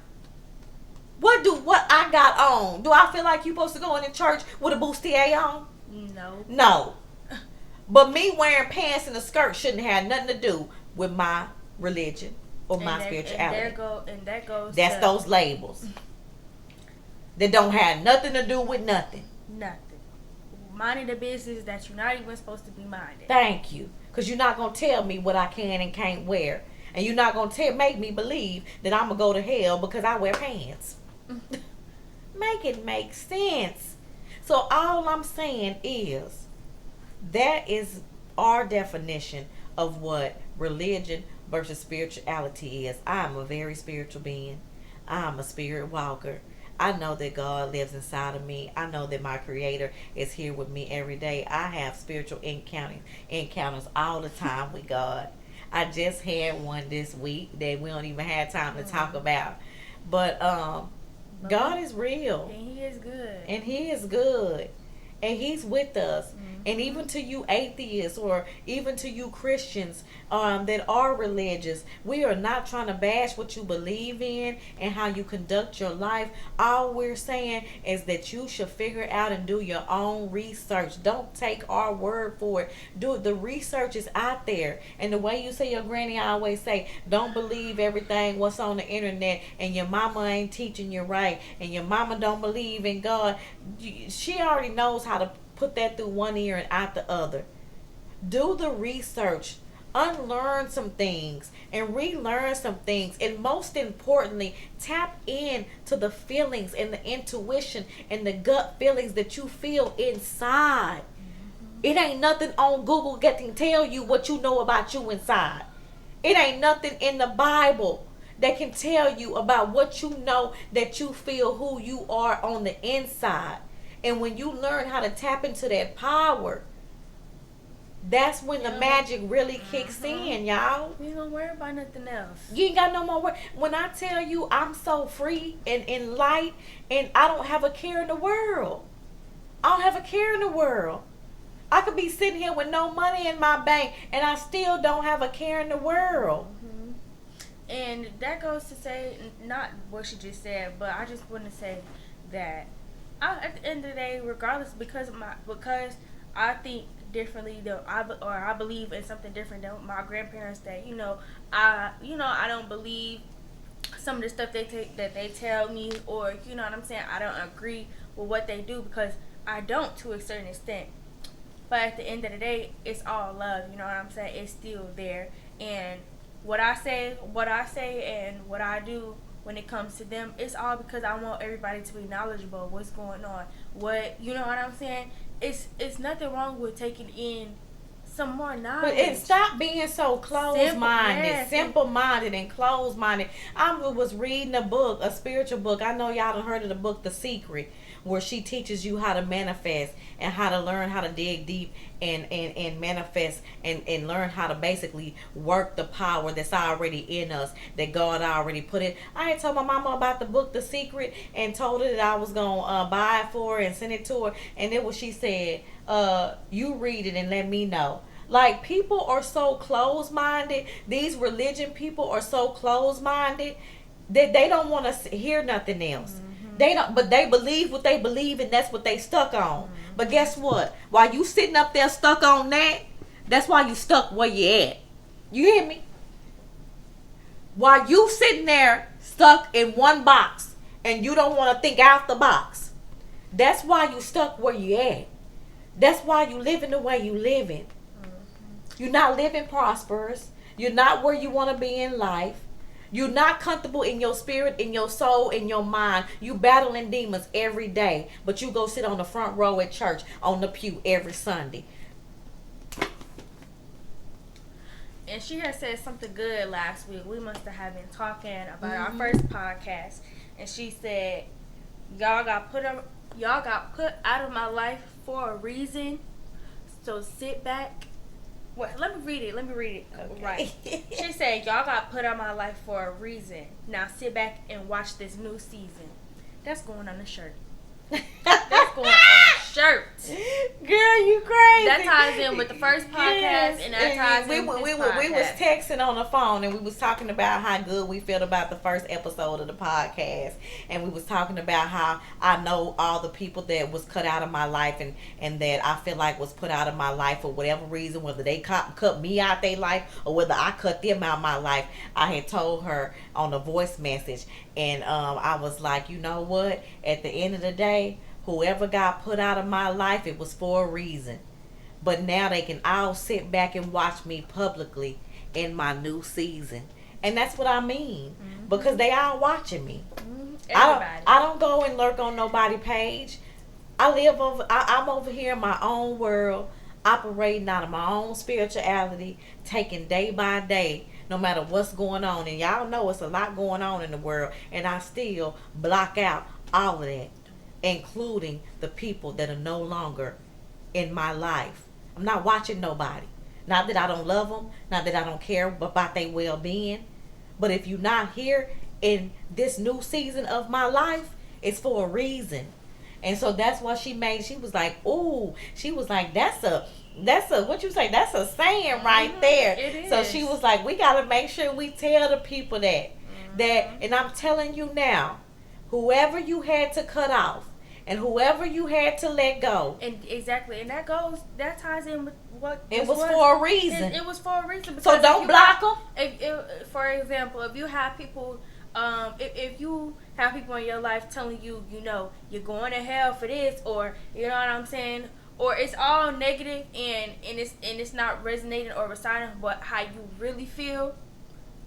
A: What I got on? Do I feel like you supposed to go in the church with a bustier on? No. But me wearing pants and a skirt shouldn't have nothing to do with my religion or my spirituality. That's those labels that don't have nothing to do with nothing.
B: Nothing. Minding the business that you're not even supposed to be minding.
A: Thank you. Because you're not going to tell me what I can and can't wear. And you're not going to make me believe that I'm going to go to hell because I wear pants. Make it make sense. So all I'm saying is, that is our definition of what religion versus spirituality is. I'm a very spiritual being. I'm a spirit walker. I know that God lives inside of me. I know that my Creator is here with me every day. I have spiritual encounters all the time with God. I just had one this week that we don't even have time to talk about. But God is real.
B: And He is good.
A: And He is good. And He's with us. And even to you atheists or even to you Christians that are religious, we are not trying to bash what you believe in and how you conduct your life. All we're saying is that you should figure out and do your own research. Don't take our word for it. The research is out there. And the way you say, your granny always say, don't believe everything what's on the internet, and your mama ain't teaching you right, and your mama don't believe in God. She already knows how to put that through one ear and out the other. Do the research, unlearn some things and relearn some things, and most importantly, tap in to the feelings and the intuition and the gut feelings that you feel inside. It ain't nothing on Google that can tell you what you know about you inside. It ain't nothing in the Bible that can tell you about what you know, that you feel who you are on the inside. And when you learn how to tap into that power, that's when the magic really kicks in, y'all.
B: You ain't gonna worry about nothing else.
A: You ain't got no more worry. When I tell you I'm so free and in light, and I don't have a care in the world. I don't have a care in the world. I could be sitting here with no money in my bank, and I still don't have a care in the world.
B: And that goes to say, not what she just said, but I just want to say that at the end of the day, regardless, because I think differently, I believe in something different than my grandparents. That I don't believe some of the stuff that they tell me, or you know what I'm saying, I don't agree with what they do, because I don't, to a certain extent. But at the end of the day, it's all love. You know what I'm saying? It's still there. And what I say, and what I do when it comes to them, it's all because I want everybody to be knowledgeable of what's going on. What, you know what I'm saying? It's nothing wrong with taking in some more knowledge.
A: But stop being so closed-minded,
B: Yes.
A: simple-minded, and closed-minded. I was reading a book, a spiritual book. I know y'all done heard of the book, The Secret, where she teaches you how to manifest and how to learn how to dig deep and manifest and learn how to basically work the power that's already in us, that God already put it. I had told my mama about the book, The Secret, and told her that I was going to buy it for her and send it to her. And then what she said, you read it and let me know. Like, people are so closed-minded. These religion people are so closed-minded that they don't want to hear nothing else. They don't, but they believe what they believe, and that's what they stuck on. But guess what? While you sitting up there stuck on that, that's why you stuck where you at. You hear me? While you sitting there stuck in one box and you don't want to think out the box, that's why you stuck where you at. That's why you living the way you living. You're not living prosperous. You're not where you want to be in life. You're not comfortable in your spirit, in your soul, in your mind. You battling demons every day, but you go sit on the front row at church on the pew every Sunday.
B: And she had said something good last week. We must have been talking about our first podcast, and she said, y'all got put out of my life for a reason. So sit back. Well, let me read it. Okay. Right. She said, y'all got put on my life for a reason. Now sit back and watch this new season. That's going on the shirt. That's going on the shirt.
A: Girl, you crazy.
B: That ties in with the first podcast, and that ties in with this podcast.
A: We was texting on the phone, and we was talking about how good we felt about the first episode of the podcast, and we was talking about how I know all the people that was cut out of my life, and that I feel like was put out of my life for whatever reason, whether they cut me out their life or whether I cut them out of my life. I had told her on a voice message, and I was like, you know what? At the end of the day, whoever got put out of my life, it was for a reason. But now they can all sit back and watch me publicly in my new season. And that's what I mean. Because they all watching me. I don't go and lurk on nobody's page. I'm over here in my own world, operating out of my own spirituality, taking day by day, no matter what's going on. And y'all know it's a lot going on in the world. And I still block out all of that, including the people that are no longer in my life. I'm not watching nobody. Not that I don't love them, not that I don't care about their well-being, but if you're not here in this new season of my life, it's for a reason. And so that's why she was like, ooh, she was like, that's a what you say, that's a saying right there.
B: It is.
A: So she was like, we got to make sure we tell the people that, and I'm telling you now, whoever you had to cut off, and whoever you had to let go.
B: And exactly. And that ties in with what
A: it was for a reason.
B: It was for a reason.
A: So don't block them.
B: For example, if you have people, if you have people in your life telling you, you know, you're going to hell for this, or you know what I'm saying, or it's all negative and it's not resonating or resonating what how you really feel,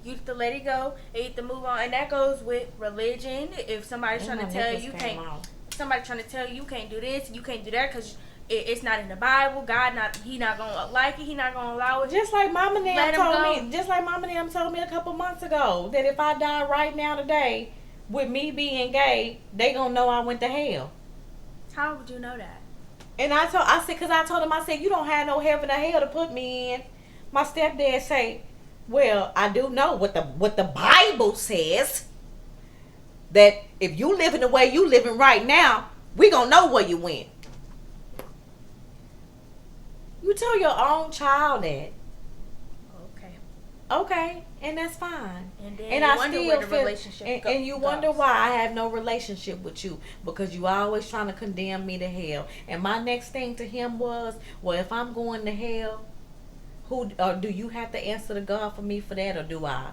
B: you have to let it go. You have to move on. And that goes with religion. If somebody's trying to tell you can't. Somebody trying to tell you can't do this, you can't do that because it's not in the Bible. God he not gonna like it. He not gonna allow it.
A: Just like Mama and them told me a couple months ago that if I die right now today, with me being gay, they gonna know I went to hell.
B: How would you know that?
A: And I said, because I told him, I said, you don't have no heaven or hell to put me in. My stepdad say, well, I do know what the Bible says. That if you living the way you living right now, we gonna know where you went. You tell your own child that. Okay, and that's fine.
B: And then you wonder where the relationship goes.
A: And you wonder why I have no relationship with you, because you always trying to condemn me to hell. And my next thing to him was, well, if I'm going to hell, Who do you have to answer to God for me for that, or do I?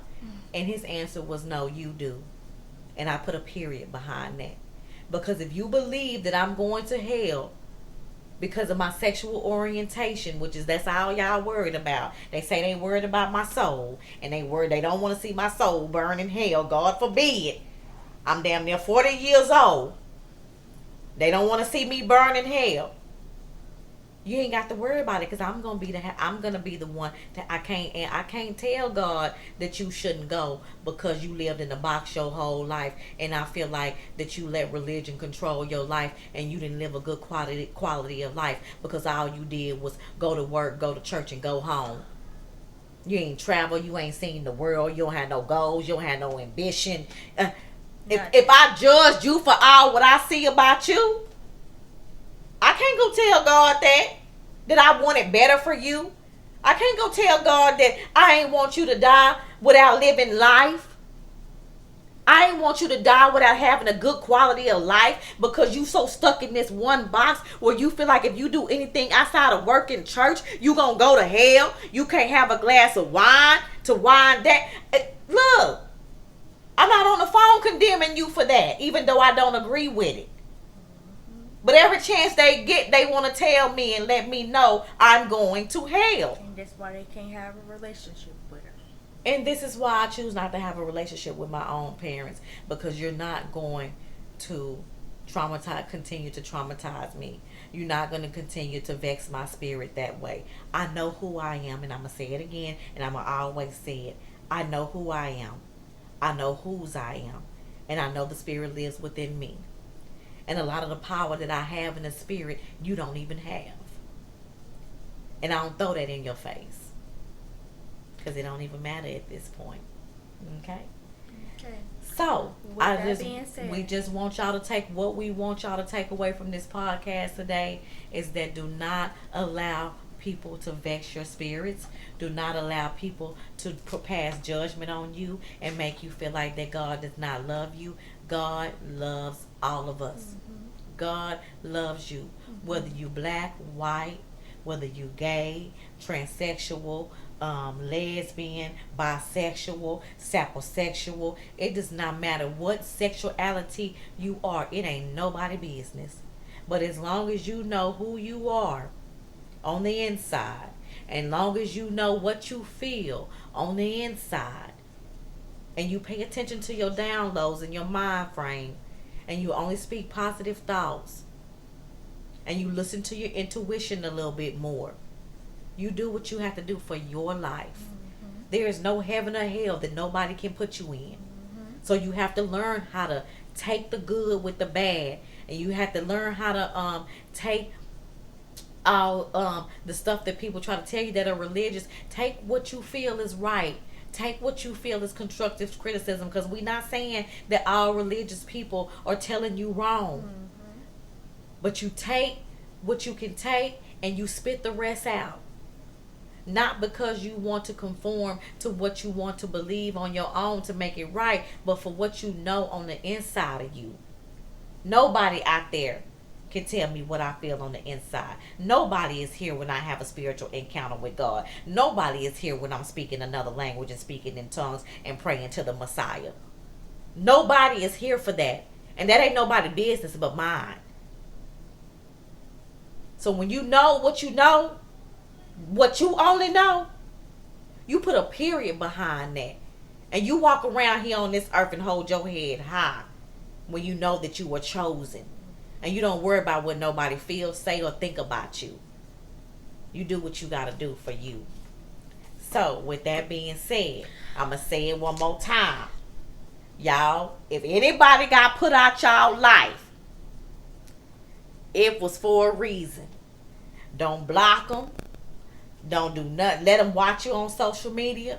A: And his answer was, no, you do. And I put a period behind that. Because if you believe that I'm going to hell because of my sexual orientation, which is that's all y'all worried about. They say they worried about my soul, and they don't want to see my soul burn in hell. God forbid. I'm damn near 40 years old. They don't want to see me burn in hell. You ain't got to worry about it, because I'm gonna be the one that I can't tell God that you shouldn't go because you lived in a box your whole life, and I feel like that you let religion control your life and you didn't live a good quality of life because all you did was go to work, go to church, and go home. You ain't travel, you ain't seen the world, you don't have no goals, you don't have no ambition. If I judged you for all what I see about you, I can't go tell God that I want it better for you. I can't go tell God that I ain't want you to die without living life. I ain't want you to die without having a good quality of life because you so stuck in this one box where you feel like if you do anything outside of work in church, you gonna go to hell. You can't have a glass of wine to wind that. Look, I'm not on the phone condemning you for that, even though I don't agree with it. But every chance they get, they want to tell me and let me know I'm going to hell.
B: And that's why they can't have a relationship with her.
A: And this is why I choose not to have a relationship with my own parents, because you're not going to continue to traumatize me. You're not going to continue to vex my spirit that way. I know who I am, and I'm going to say it again, and I'm going to always say it. I know who I am. I know whose I am. And I know the spirit lives within me. And a lot of the power that I have in the spirit, you don't even have. And I don't throw that in your face, because it don't even matter at this point. Okay?
B: Okay.
A: So,
B: we
A: just want y'all to take what we want y'all to take away from this podcast today is that do not allow people to vex your spirits. Do not allow people to pass judgment on you and make you feel like that God does not love you. God loves all of us. God loves you. Whether you black, white, whether you gay, transsexual, lesbian, bisexual, saposexual, it does not matter what sexuality you are. It ain't nobody business. But as long as you know who you are on the inside, and long as you know what you feel on the inside, and you pay attention to your downloads and your mind frame, and you only speak positive thoughts, and you listen to your intuition a little bit more, you do what you have to do for your life. There is no heaven or hell that nobody can put you in. So you have to learn how to take the good with the bad, and you have to learn how to take all the stuff that people try to tell you that are religious. Take what you feel is right. Take what you feel is constructive criticism, because we're not saying that all religious people are telling you wrong. But you take what you can take and you spit the rest out. Not because you want to conform to what you want to believe on your own to make it right, but for what you know on the inside of you. Nobody out there can tell me what I feel on the inside. Nobody is here when I have a spiritual encounter with God. Nobody is here when I'm speaking another language and speaking in tongues and praying to the Messiah. Nobody is here for that. And that ain't nobody's business but mine. So when you know, what you only know, you put a period behind that. And you walk around here on this earth and hold your head high when you know that you were chosen. And you don't worry about what nobody feels, say, or think about you. You do what you got to do for you. So, with that being said, I'm going to say it one more time. Y'all, if anybody got put out y'all life, it was for a reason. Don't block them. Don't do nothing. Let them watch you on social media.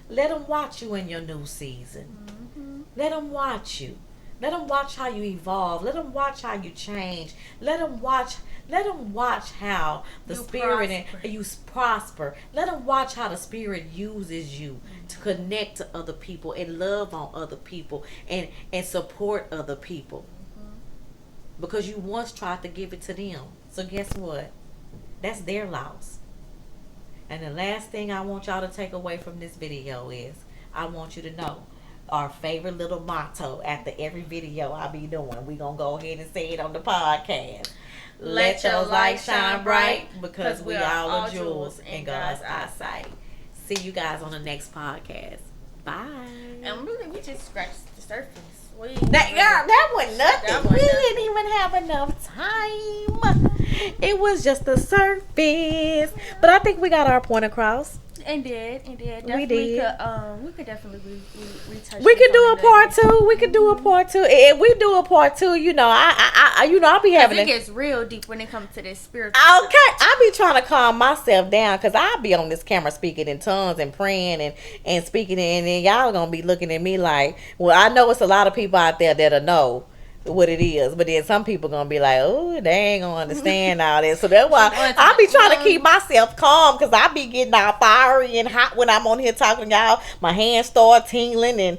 A: Let them watch you in your new season. Let them watch you. Let them watch how you evolve. Let them watch how you change. Let them watch how the spirit and you prosper. Let them watch how the spirit uses you to connect to other people and love on other people and support other people. Because you once tried to give it to them. So guess what? That's their loss. And the last thing I want y'all to take away from this video is I want you to know our favorite little motto after every video I be doing. We gonna go ahead and say it on the podcast. Let your light shine bright because we all are jewels in God's eyesight. See you guys on the next podcast. Bye.
B: And really, we just scratched the surface.
A: That was nothing.
B: That wasn't
A: We
B: nothing.
A: didn't even have enough time. It was just the surface. But I think we got our point across.
B: And did.
A: We did.
B: We could definitely retouch.
A: We could
B: this
A: do
B: on
A: a
B: the
A: part
B: next-
A: two. We could do a part two. If we do a part two, you know, I'll be having
B: It gets real deep when it comes to this spiritual.
A: Okay, I be trying to calm myself down because I be on this camera speaking in tongues and praying and speaking, and then y'all gonna be looking at me like, well, I know it's a lot of people out there that'll know what it is, but then some people gonna be like, oh, they ain't gonna understand all this. So that's why I be trying to keep myself calm because I be getting all fiery and hot when I'm on here talking to y'all. My hands start tingling and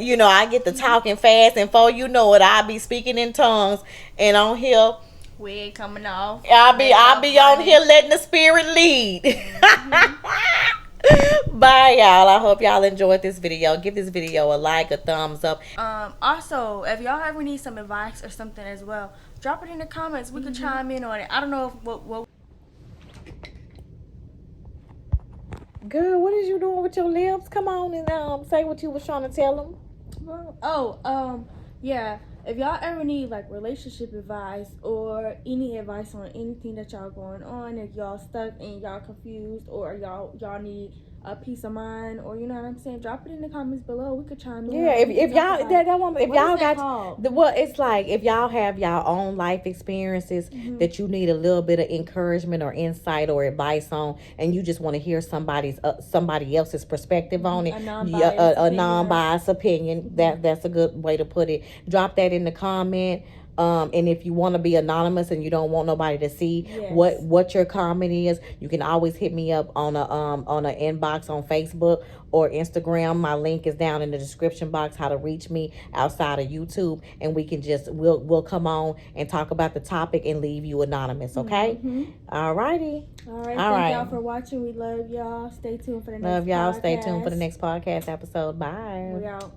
A: you know, I get to talking fast, and for you know it, I be speaking in tongues and on here.
B: Wig coming off.
A: I'll be on here letting the spirit lead. Bye, y'all. I hope y'all enjoyed this video. Give this video a like, a thumbs up.
B: Also, if y'all ever need some advice or something as well, drop it in the comments. We could chime in on it. I don't know if what
A: Girl, what is you doing with your lips? Come on and say what you was trying to tell them.
B: yeah. If y'all ever need like relationship advice or any advice on anything that y'all going on, if y'all stuck and y'all confused, or y'all need a peace of mind, or you know what I'm saying, drop it in the comments below. We could chime in.
A: Yeah, if y'all if y'all got
B: called?
A: well, it's like if y'all have y'all own life experiences that you need a little bit of encouragement or insight or advice on, and you just want to hear somebody else's perspective on it, a non-biased opinion. That's a good way to put it. Drop that in the comment. And if you want to be anonymous and you don't want nobody to see what your comment is, you can always hit me up on a inbox on Facebook or Instagram. My link is down in the description box, how to reach me outside of YouTube, and we can we'll come on and talk about the topic and leave you anonymous, okay? All righty.
B: All right. Thank y'all for watching. We love y'all. Stay tuned for the next
A: Love y'all.
B: podcast.
A: Stay tuned for the next podcast episode. Bye.
B: We out.